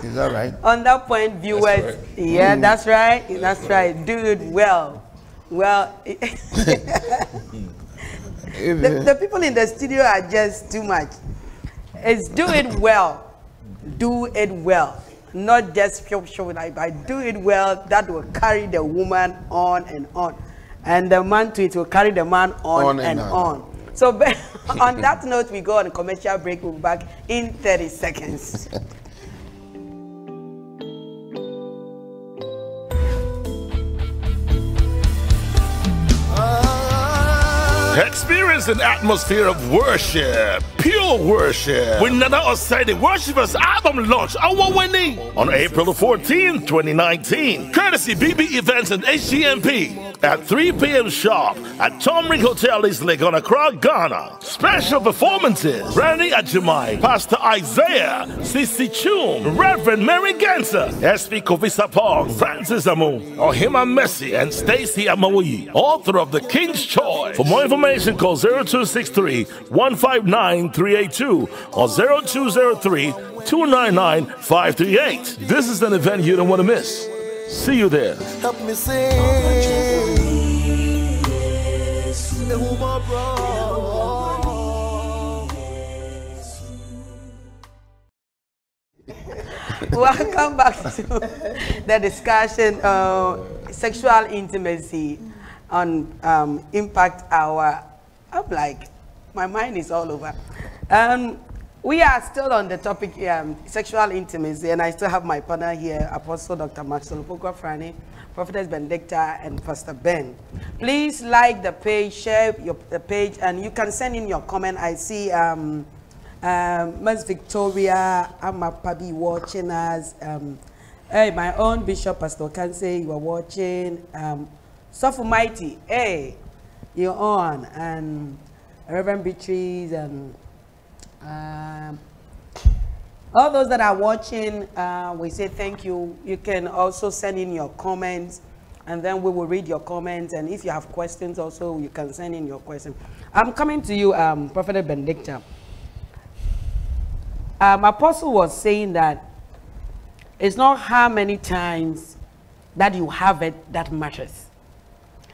Is that right? On that point, viewers, right. yeah, that's right. That's right. Do it well. Well, the people in the studio are just too much. It's do it well. Do it well. Not just show like, but do it well. That will carry the woman on and on. And the man too, it will carry the man on and on. So on that note, we go on a commercial break. We'll be back in 30 seconds. Experience an atmosphere of worship, pure worship, with Nana Osei Worshipers album launch award-winning on April 14th, 2019. Courtesy BB Events and HGMP at 3 p.m. sharp at Tomrick Hotel East Lake on Accra, Ghana. Special performances: Randy Ajimai, Pastor Isaiah, Sissy Chum, Reverend Mary Genser, SP Kofi Sapong, Francis Amu, Ohima Messi, and Stacey Amawi, author of The King's Choice. For more information, call 0263-159-382 or 0203-299-538. This is an event you don't want to miss. See you there. Help me sing. Welcome back to the discussion of sexual intimacy on Impact Hour. I'm like, my mind is all over. We are still on the topic sexual intimacy, and I still have my partner here, Apostle Dr. Maxwell Opoku-Afrani, Prophetess Benedicta, and Pastor Ben. Please like the page, share the page, and you can send in your comment. I see Ms. Victoria Amapabi watching us. Hey, my own Bishop, Pastor Kanse, you are watching. Sofu Mighty, hey, you're on. And Reverend Beatrice, and all those that are watching, we say thank you. You can also send in your comments, and then we will read your comments. And if you have questions also, you can send in your questions. I'm coming to you, Prophet Benedicta. Apostle was saying that it's not how many times that you have it that matters.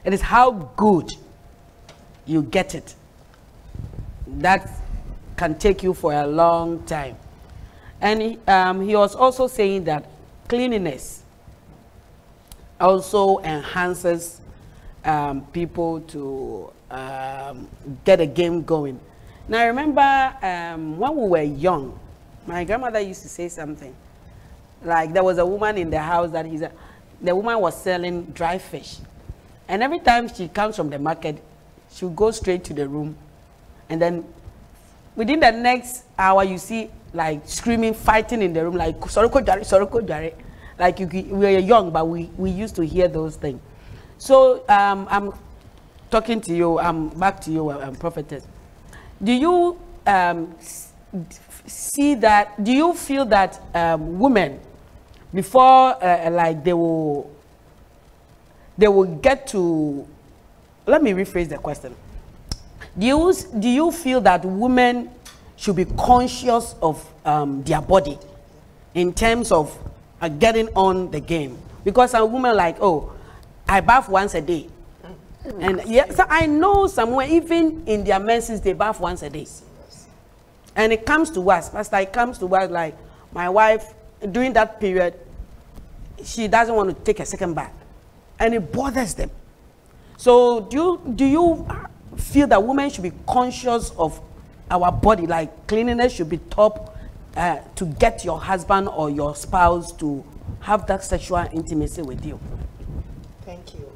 It is how good you get it. That's can take you for a long time. And he was also saying that cleanliness also enhances people to get a game going. Now, I remember when we were young, my grandmother used to say something. Like, there was a woman in the house that the woman was selling dry fish. And every time she comes from the market, she would go straight to the room. And then within the next hour, you see, like, screaming, fighting in the room, like, Soroko Jare. Like, we were young, but we used to hear those things. So, I'm talking to you, I'm back to you, prophetess. Do you see that, do you feel that women, before like they will get to, let me rephrase the question. Do you feel that women should be conscious of their body in terms of getting on the game? Because some women like, oh, I bath once a day. And yeah, so I know somewhere, even in their menses, they bath once a day. And it comes to us, Pastor, it comes to us like, my wife, during that period, she doesn't want to take a second bath. And it bothers them. So do you feel that women should be conscious of our body, like cleanliness should be top to get your husband or your spouse to have that sexual intimacy with you? Thank you,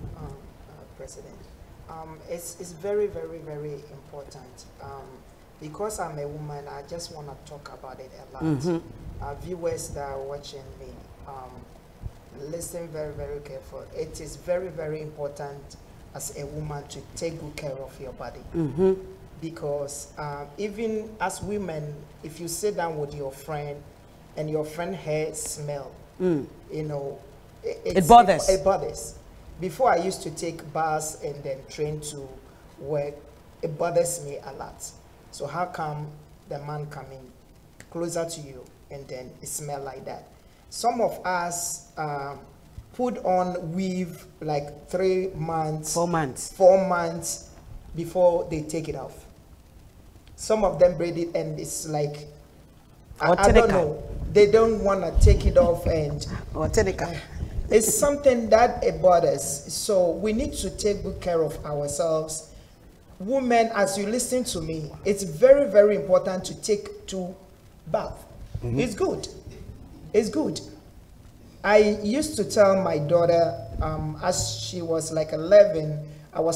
President. It's very, very, very important. Because I'm a woman, I just want to talk about it a lot. Viewers that are watching me, listen very, very careful. It is very, very important as a woman to take good care of your body. Because even as women, if you sit down with your friend and your friend hair smell, you know, it bothers. It bothers. Before I used to take bus and then train to work, it bothers me a lot. So how come the man coming closer to you and then it smell like that? Some of us put on weave like 3 months, 4 months, 4 months before they take it off. Some of them braid it and it's like, I don't know, they don't want to take it off and it's something that it bothers. So we need to take good care of ourselves. Women, as you listen to me, it's very, very important to take 2 baths. It's good. It's good. I used to tell my daughter, as she was like 11, I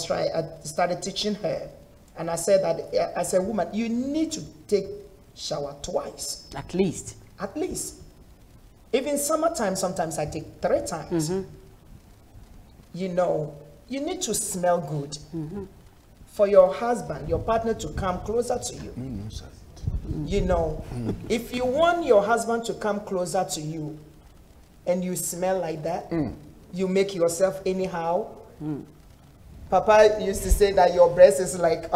started teaching her. And I said that as a woman, you need to take shower twice. At least. At least. Even summertime, sometimes I take 3 times. You know, you need to smell good. For your husband, your partner to come closer to you. You know, if you want your husband to come closer to you and you smell like that, you make yourself anyhow. Papa used to say that your breast is like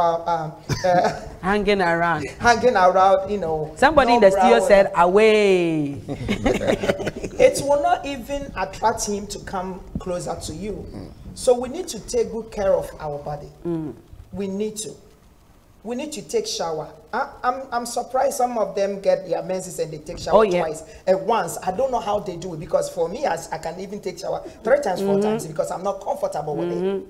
hanging around. Hanging around, you know. Somebody in the studio said, away. It will not even attract him to come closer to you. So we need to take good care of our body. We need to. We need to take shower. I'm surprised some of them get their menses and they take shower twice at once. I don't know how they do it, because for me, I can even take shower 3 times, 4 times because I'm not comfortable with it.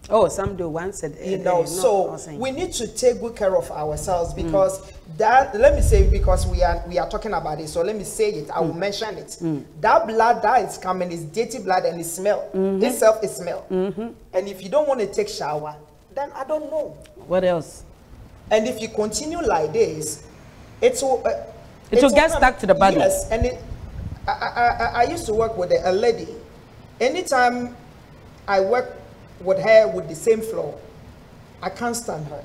Oh, some do once a day. You know, so we need to take good care of ourselves, because that, let me say, because we are talking about it, so let me say it, I will mention it. That blood that is coming is dirty blood and it smell. Itself is smell. And if you don't want to take shower, then I don't know. What else? And if you continue like this, it will get stuck to the body. Yes, and I used to work with a lady. Anytime I work with her with the same floor, I can't stand her.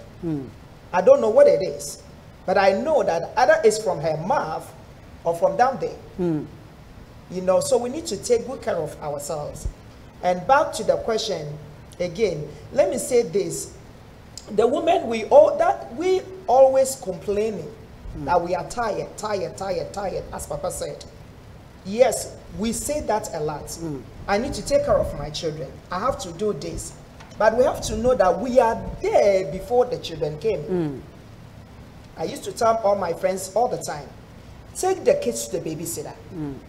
I don't know what it is, but I know that either it's from her mouth or from down there. You know, so we need to take good care of ourselves. And back to the question again, let me say this. The women, we always complaining that we are tired, as Papa said. Yes, we say that a lot. I need to take care of my children. I have to do this. But we have to know that we are there before the children came. I used to tell all my friends all the time, take the kids to the babysitter.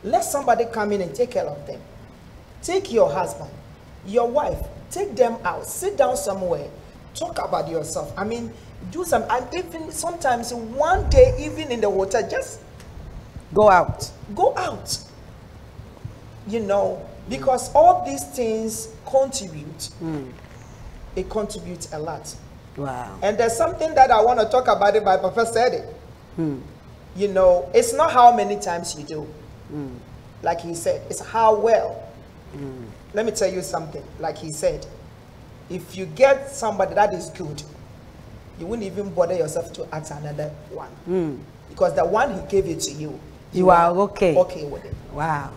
Let somebody come in and take care of them. Take your husband, your wife, take them out, sit down somewhere, talk about yourself. I mean, do some, and even sometimes one day, even in the water, just Go out. go out. You know, because all these things contribute. It contributes a lot. Wow. And there's something that I want to talk about it, my Papa said it. You know, it's not how many times you do. Like he said, it's how well. Let me tell you something. Like he said, if you get somebody that is good, you wouldn't even bother yourself to ask another one. Because the one he gave it to you, You are okay. okay with it. Wow.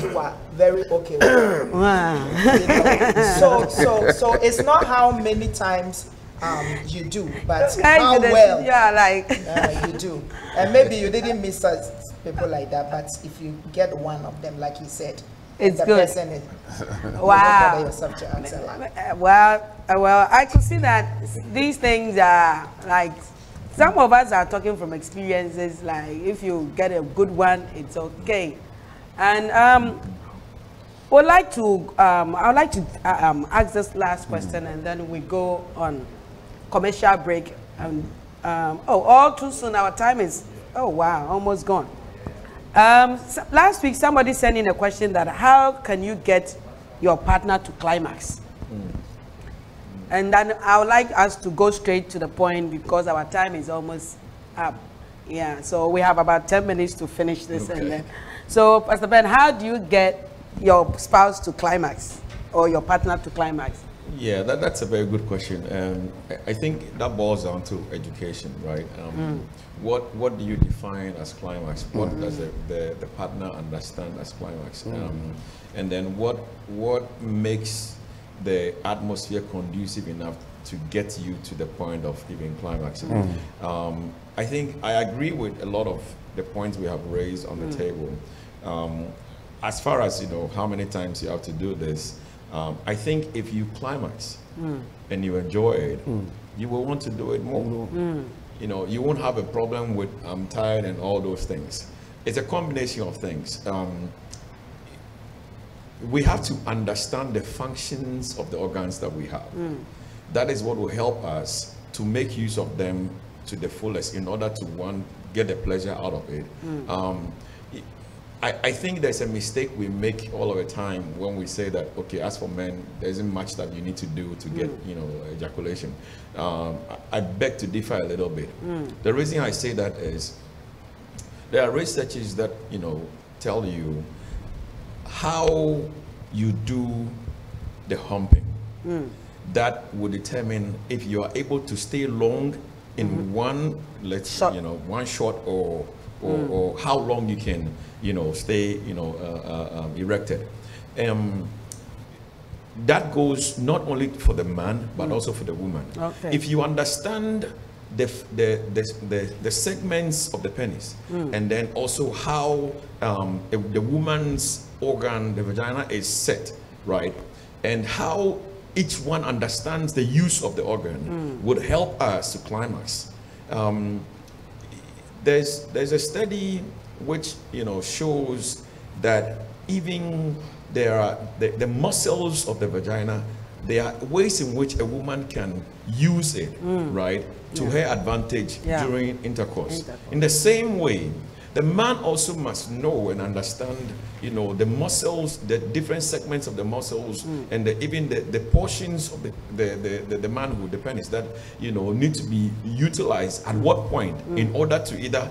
You are very okay with it. Wow. You know? So it's not how many times you do, but how well Yeah, like. you do. And maybe you didn't miss such people like that, but if you get one of them, like he said, It's the good. person is, Wow. you yourself to answer like. Well, I could see that these things are like, some of us are talking from experiences, like if you get a good one, it's okay. And I would like to ask this last question, and then we go on commercial break. And all too soon, our time is, oh wow, almost gone. Last week, somebody sent in a question that how can you get your partner to climax? And then I would like us to go straight to the point because our time is almost up. Yeah, so we have about 10 minutes to finish this. Okay. And then, so Pastor Ben, how do you get your spouse to climax or your partner to climax? Yeah, that's a very good question. I think that boils down to education, right? What do you define as climax? What does the partner understand as climax? And then what makes the atmosphere conducive enough to get you to the point of even climaxing? I think I agree with a lot of the points we have raised on the table. As far as, you know, how many times you have to do this, I think if you climax and you enjoy it, you will want to do it more. You know, you won't have a problem with I'm tired and all those things. It's a combination of things. We have to understand the functions of the organs that we have. That is what will help us to make use of them to the fullest in order to, one, get the pleasure out of it. I think there's a mistake we make all of the time when we say that, okay, as for men, there isn't much that you need to do to get, you know, ejaculation. I beg to differ a little bit. The reason I say that is there are researches that, you know, tell you how you do the humping. That will determine if you are able to stay long in one, one shot or how long you can, you know, stay, you know, erected. That goes not only for the man but also for the woman. Okay. If you understand the segments of the penis, and then also how the woman's organ, the vagina, is set, right, and how each one understands the use of the organ, would help us to climax. There's a study which, you know, shows that even there are the muscles of the vagina, there are ways in which a woman can use it, right, to her advantage during intercourse. In the same way, the man also must know and understand, you know, the muscles, the different segments of the muscles, and even the portions of the manhood, the penis, that, you know, need to be utilized at what point in order to either,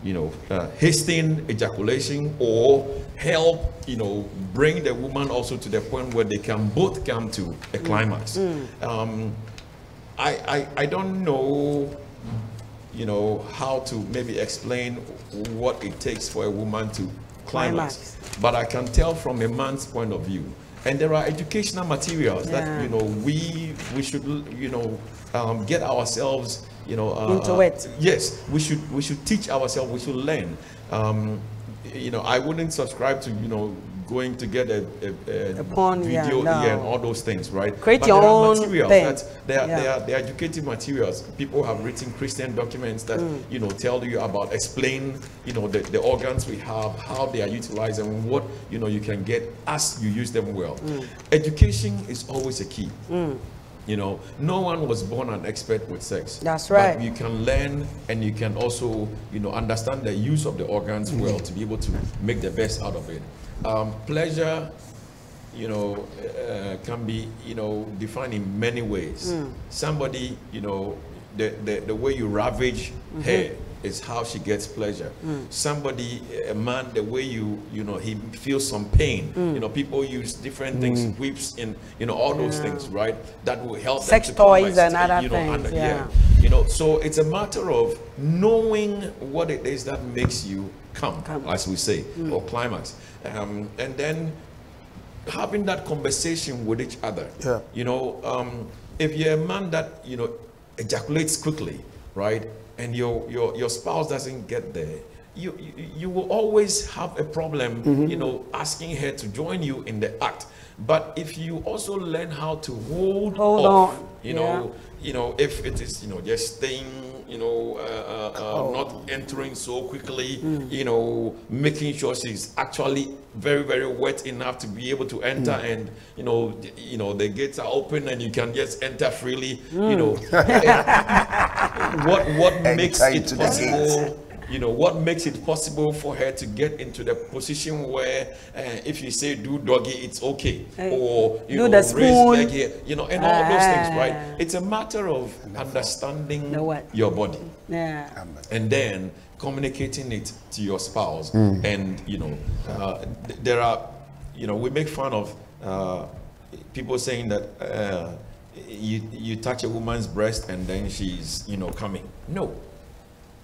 you know, hasten ejaculation or help, you know, bring the woman also to the point where they can both come to a climax. I don't know, you know, how to maybe explain what it takes for a woman to climax. But I can tell from a man's point of view. And there are educational materials that, you know, we should, you know, get ourselves, you know, into it. Yes, we should teach ourselves. We should learn. You know, I wouldn't subscribe to, you know, going to get a porn, video no. and all those things, right? Create But your there are own materials thing. that they are educative materials. People have written Christian documents that tell you about, explain the organs we have, how they are utilized, and what you can get as you use them well. Education is always a key. No one was born an expert with sex. That's right. But you can learn, and you can also, understand the use of the organs well to be able to make the best out of it. Pleasure, can be, defined in many ways. Somebody, the way you ravage her is how she gets pleasure. Somebody, a man, the way he feels some pain. People use different things, whips, and all those things, right? That will help sex them to toys climax, and other things. So it's a matter of knowing what it is that makes you come, as we say, or climax, and then having that conversation with each other. If you're a man that ejaculates quickly, right, and your spouse doesn't get there, you will always have a problem, asking her to join you in the act. But if you also learn how to hold off, on, if it is just staying, not entering so quickly, making sure she's actually very, very wet enough to be able to enter, and the gates are open and you can just enter freely. What makes it possible? What makes it possible for her to get into the position where if you say do doggy, it's okay, or do the spoon, raise leg here, and all those things, right? It's a matter of understanding your body, and then communicating it to your spouse. And there are, we make fun of people saying that you touch a woman's breast and then she's coming. No.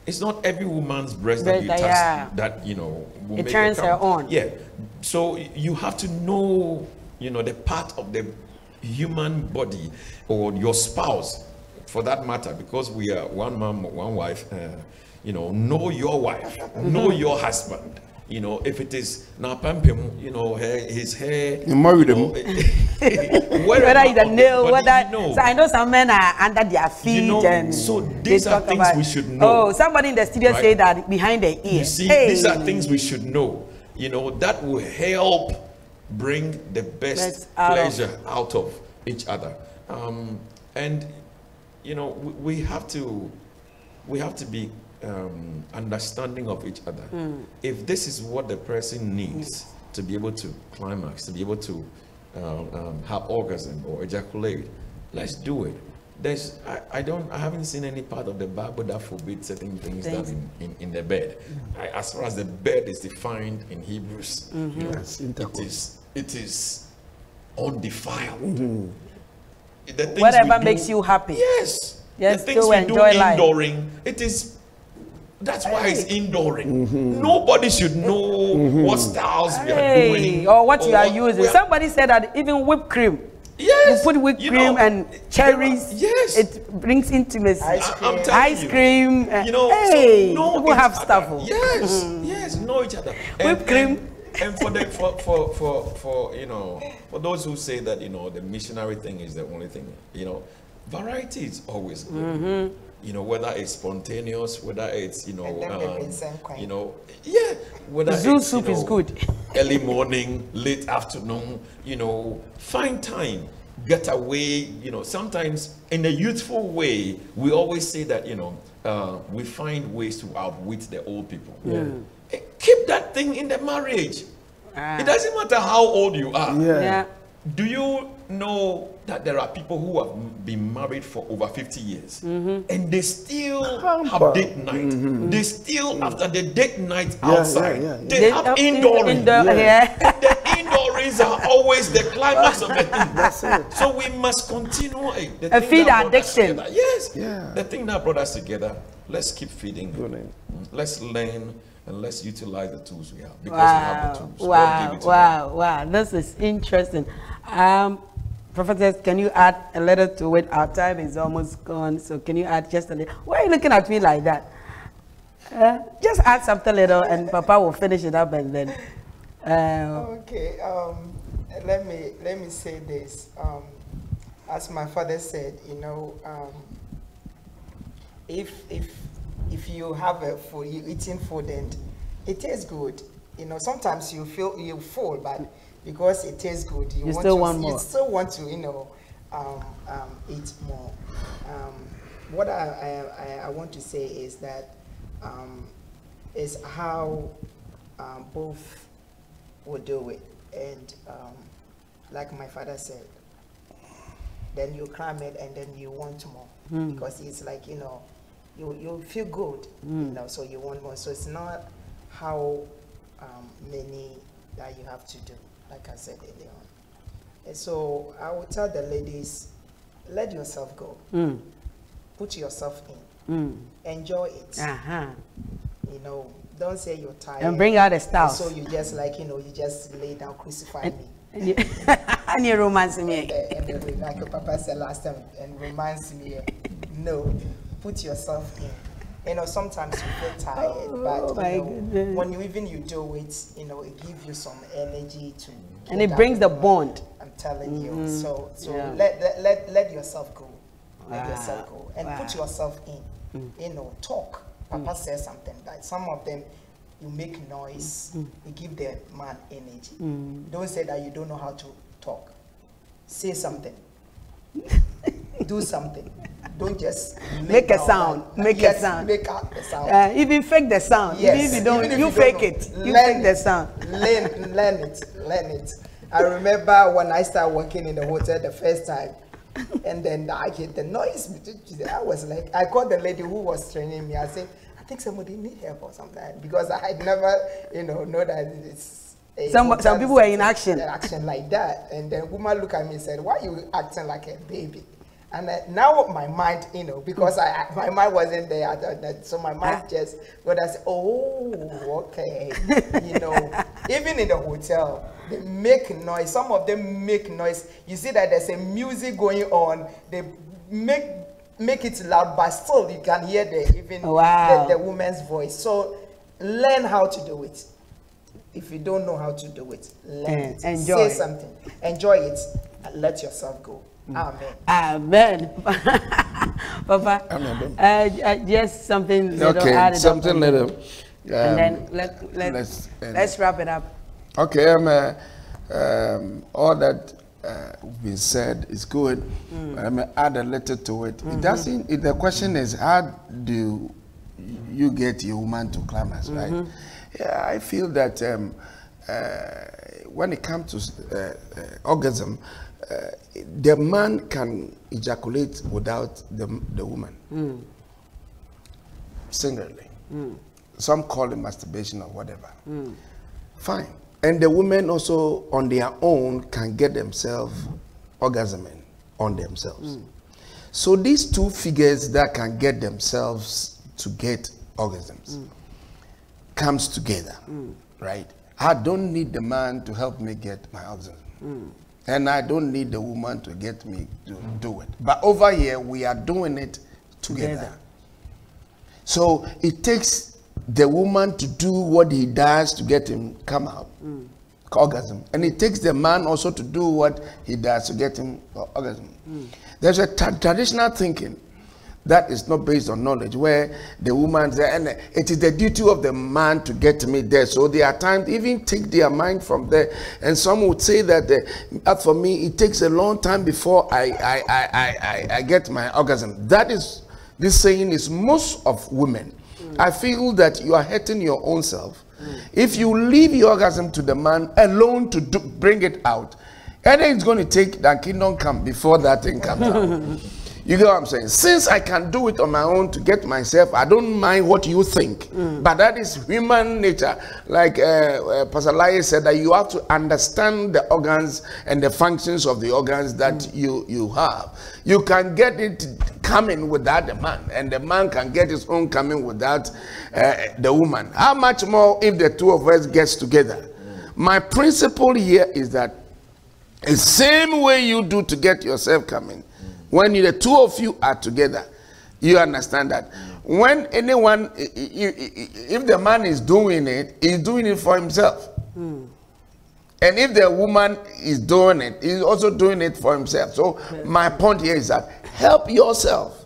It's not every woman's breast that you touch that will it make turns her on. Yeah, so you have to know the part of the human body, or your spouse, for that matter, because we are one man, one wife. Know your wife, know your husband. If it is now pampim, his hair. You married him. Whether it's a nail, whether so I know some men are under their feet, and so these are things we should know. Oh, somebody in the studio say that behind the ear. You see, these are things we should know. That will help bring the best pleasure out of each other. And we have to be understanding of each other. If this is what the person needs to be able to climax, to be able to have orgasm or ejaculate, let's do it. I haven't seen any part of the Bible that forbids certain things done in the bed. As far as the bed is defined in Hebrews, it is undefiled. Whatever makes you happy. Yes. Yes, the things we do indooring, it is. That's why it's indooring. Nobody should know what styles we are doing or what you are using. Somebody said that even whipped cream. Yes. You put whipped cream and cherries. Yes. It brings intimacy. Ice cream. Hey, so people have stuff. Yes. Yes. Know each other. Whipped cream. And for those who say that the missionary thing is the only thing, variety is always good. Whether it's spontaneous, whether it's whether Zoo soup is good. Early morning, late afternoon, find time, get away. Sometimes in a youthful way, we always say that we find ways to outwit the old people. Keep that thing in the marriage. It doesn't matter how old you are. Do you know that there are people who have been married for over 50 years and they still have date night? They still, after the date night outside, they have indooring. The indoorings are always the climax of the thing. That's it. So we must continue a feed addiction. Yes. The thing that brought us together, let's keep feeding. Let's learn. And let's utilize the tools we have, because we have the tools. Wow. This is interesting. Prophetess, can you add a little to it? Our time is almost gone, so can you add just a little? Why are you looking at me like that? Just add something little, and Papa will finish it up, and then Okay. Let me say this. As my father said, you know, if you have a food, you eating food and it tastes good, you know, sometimes you feel you full, but because it tastes good, you still want to, you know, eat more. What I want to say is that is how both will do it, and like my father said, then you cram it and then you want more because it's like, you know, you feel good, you know, so you want more. So it's not how many that you have to do, like I said earlier on. And so I will tell the ladies, let yourself go. Put yourself in. Enjoy it. You know, don't say you're tired. And bring out the stuff. So you just like, you know, you just lay down, crucify me. And you romance me. And like your papa said last time, and romance me. No, put yourself in. You know, sometimes you feel tired, but you know, when you do it, you know, it gives you some energy to. And it brings the bond. I'm telling you. So let yourself go. Let yourself go and put yourself in. You know, talk. Papa says something that some of them, you make noise, you give the man energy. Don't say that you don't know how to talk. Say something. Do something. Don't just make a sound. Make a sound. Make out the sound. Even fake the sound. Yes. Even if you don't, you fake it. You fake the sound. Learn it. I remember when I started working in the hotel the first time, and then I hear the noise. I was like, I called the lady who was training me. I said, I think somebody need help or something, because I had never, you know that it's some people were in action like that. And then woman looked at me and said, why are you acting like a baby? And now my mind, you know, because my mind wasn't there, so my mind just got to say, oh, okay. You know, even in the hotel, they make noise. Some of them make noise. You see that there's a music going on. They make it loud, but still you can hear the woman's voice. So learn how to do it. If you don't know how to do it, learn it. Say something. Enjoy it. And let yourself go. Amen. Amen. Papa, Amen. Just something little okay, added something little. And then let's wrap it up. Okay, all that been said is good. I'm gonna add a little to it. It doesn't. The question is, how do you get your woman to climax, right? Yeah, I feel that when it comes to orgasm, the man can ejaculate without the woman singly. Some call it masturbation or whatever. Fine. And the women also on their own can get themselves orgasming on themselves. So these two figures that can get themselves to get orgasms comes together, right? I don't need the man to help me get my orgasm. And I don't need the woman to get me to do it. But over here, we are doing it together. So it takes the woman to do what he does to get him come out, orgasm. And it takes the man also to do what he does to get him orgasm. There's a traditional thinking that is not based on knowledge, where the woman says, and it is the duty of the man to get me there. So there are times even take their mind from there. And some would say that for me, it takes a long time before I get my orgasm. That is, this saying is most of women. I feel that you are hurting your own self. If you leave your orgasm to the man alone to bring it out, and then it's going to take that kingdom come before that thing comes out. You get what I'm saying? Since I can do it on my own to get myself, I don't mind what you think. But that is human nature. Like Pastor Lai said, that you have to understand the organs and the functions of the organs that you have. You can get it coming without the man, and the man can get his own coming without the woman. How much more if the two of us gets together? My principle here is that the same way you do to get yourself coming, when the two of you are together, you understand that. When anyone, if the man is doing it, he's doing it for himself. And if the woman is doing it, he's also doing it for himself. So my point here is that help yourself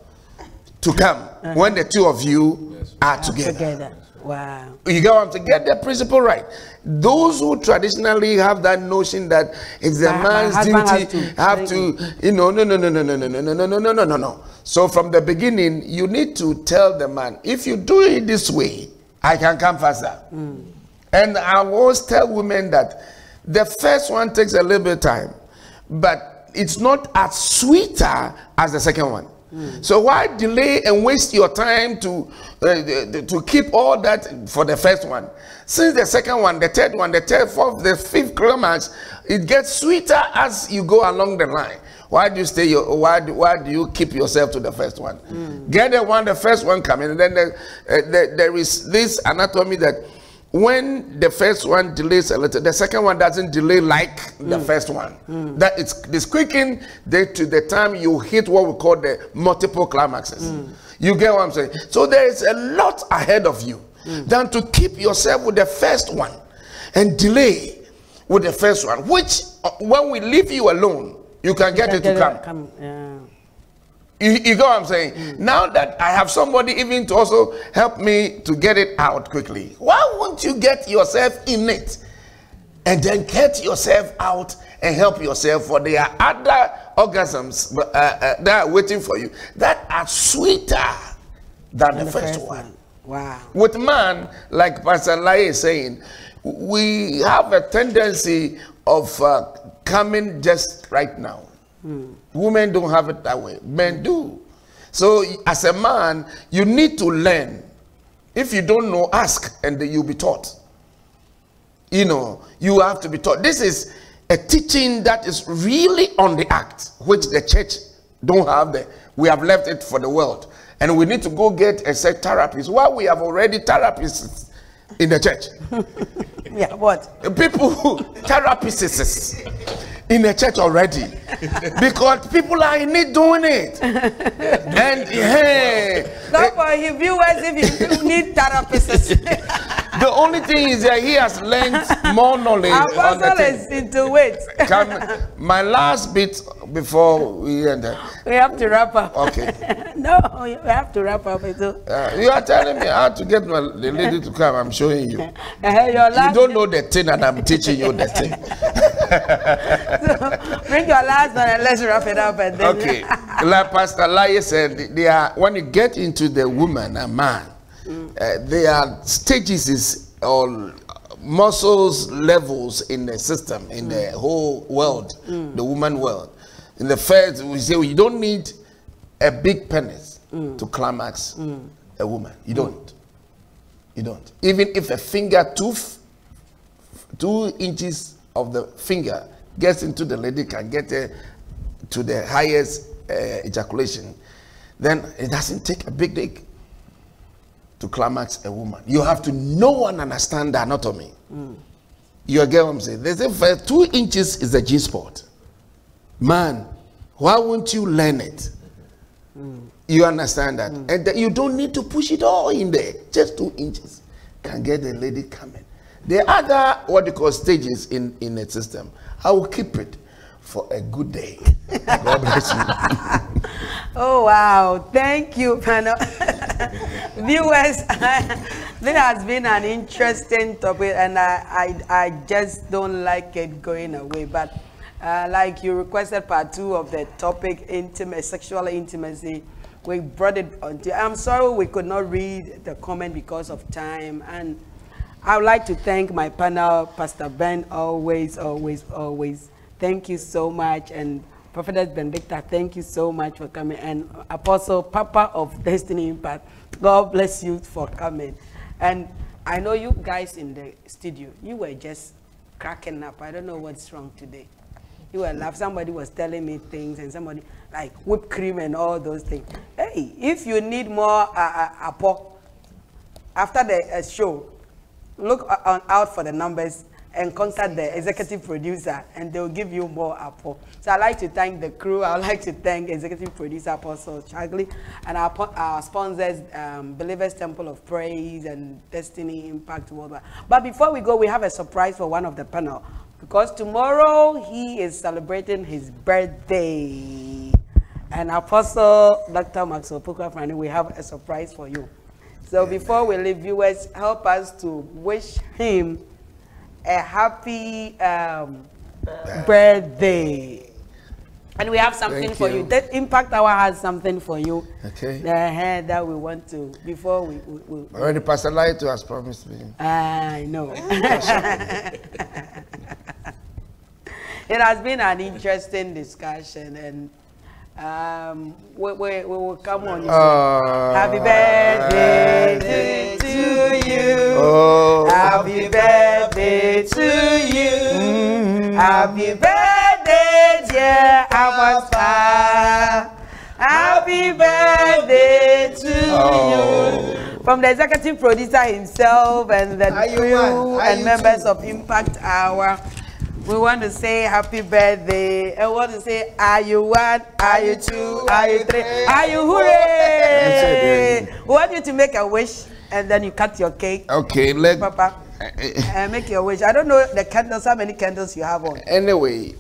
to come when the two of you are together. Wow. You get what I'm saying? Get the principle right. Those who traditionally have that notion that it's the man's duty, have to, you know, no. So from the beginning, you need to tell the man, if you do it this way, I can come faster. And I always tell women that the first one takes a little bit of time, but it's not as sweeter as the second one. So why delay and waste your time to keep all that for the first one? Since the second one, the third one, the third, fourth, the fifth climax, it gets sweeter as you go along the line. Why do you stay? Why do you keep yourself to the first one? Get the first one coming, and then there is this anatomy that when the first one delays a little, the second one doesn't delay like the first one. That it's quicken to the time you hit what we call the multiple climaxes. You get what I'm saying? So there is a lot ahead of you than to keep yourself with the first one and delay with the first one, which when we leave you alone, you can get it to come. You get what I'm saying? Now that I have somebody even to also help me to get it out quickly, why won't you get yourself in it and then get yourself out and help yourself? For there are other orgasms that are waiting for you that are sweeter than the first one. Wow. With man, like Pastor Lai is saying, we have a tendency of coming just right now. Women don't have it that way. Men do. So as a man, you need to learn. If you don't know, ask and you'll be taught. You know, you have to be taught. This is a teaching that is really on the act, which the church don't have there. We have left it for the world. And we need to go get a set therapist. Why we have already therapists in the church? Yeah, what? People who therapists in the church already, because people are in it doing it. And hey, not for his viewers if you need therapists. The only thing is that he has learned more knowledge. Apostle is into it. My last bit before we end. We have to wrap up. Okay. No, we have to wrap up. You are telling me how to get the lady to come. I'm showing you. You You don't know the thing, and I'm teaching you the thing. So, bring your last one and let's wrap it up. And then Okay. Like Pastor Lai said, they are, when you get into the woman and man, there are stages or muscles levels in the system, in the whole world, the woman world. In the first, we say you don't need a big penis to climax a woman. You don't. You don't. Even if a finger 2 inches of the finger gets into the lady, can get to the highest ejaculation, then it doesn't take a big dick to climax a woman. You have to know and understand the anatomy. You get what I'm saying? They say 2 inches is the G-spot. Man, why won't you learn it? You understand that? And that you don't need to push it all in there. Just 2 inches can get the lady coming. There are other what you call stages in the system. I will keep it for a good day. God bless you. Oh wow, thank you, panel. Viewers, this has been an interesting topic, and I just don't like it going away. But like you requested part 2 of the topic, sexual intimacy, we brought it on. I'm sorry we could not read the comment because of time, and I would like to thank my panel, Pastor Ben, always. Thank you so much. And Prophetess Benedicta, thank you so much for coming. And Apostle Papa of Destiny Impact, God bless you for coming. And I know you guys in the studio, you were just cracking up. I don't know what's wrong today. You were laughing. Somebody was telling me things, and somebody like whipped cream and all those things. Hey, if you need more Apo after the show, look out for the numbers and contact the executive producer, and they'll give you more Apple. So I'd like to thank the crew. I'd like to thank executive producer Apostle Chagley and our sponsors, Believers Temple of Praise and Destiny Impact Worldwide. But before we go, we have a surprise for one of the panel. because tomorrow he is celebrating his birthday. And Apostle Dr. Maxwell Poku-Afrani, we have a surprise for you. So before we leave, viewers, help us to wish him a happy birthday. And we have something for you. That Impact Hour has something for you. Okay. That we want to, before we already Pastor Light has promised me. I know. It has been an interesting discussion, and we will come on. Happy birthday to you. Oh. Happy birthday to you. Happy birthday, dear Apostle. Happy birthday to you. From the executive producer himself and the crew and members of Impact Hour, we want to say happy birthday. I want to say, are you one? Are you two? Are you three? Are you hooray? We want you to make a wish and then you cut your cake. Okay, let Papa. Make your wish. I don't know the candles, how many candles you have on. Anyway,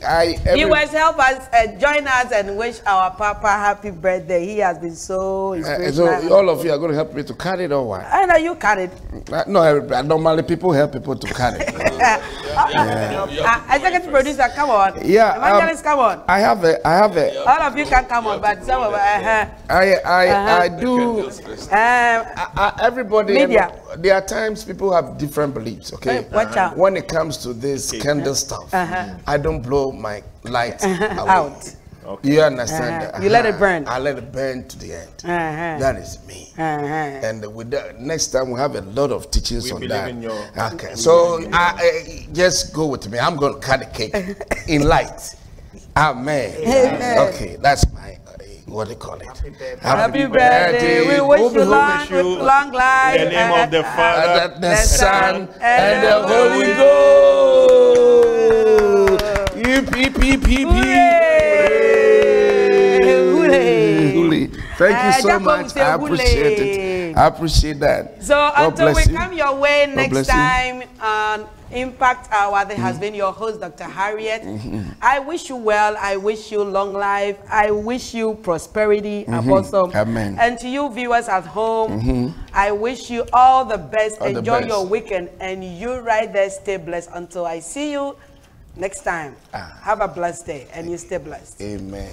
viewers, help us join us and wish our Papa happy birthday. He has been so inspirational. So all of you are going to help me to carry it or what? I know you carried. No, normally people help people to carry. Executive producer, come on. Yeah. Evangelist, come on. I have a. All of you can come on, but some of I do. Everybody. Media. There are times people have different beliefs. Okay. Watch out. When it comes to this candle stuff, I don't blow my light out. Okay. You understand that? You let it burn. I let it burn to the end. That is me. And with that, next time we have a lot of teachings on that. Okay. So just go with me. I'm going to cut the cake in light. Amen. Amen. Okay, that's my what do you call it? Happy birthday. We wish you long life. In the name of the Father, the Son, and the Holy Ghost. Thank you so much. I appreciate it. I appreciate that. So until we come your way next time on Impact Hour, that has been your host, Dr. Harriet. I wish you well. I wish you long life. I wish you prosperity, Apostle. Amen. And to you viewers at home, I wish you all the best. Enjoy your weekend, and you right there, stay blessed. Until I see you next time, have a blessed day, and you stay blessed. Amen.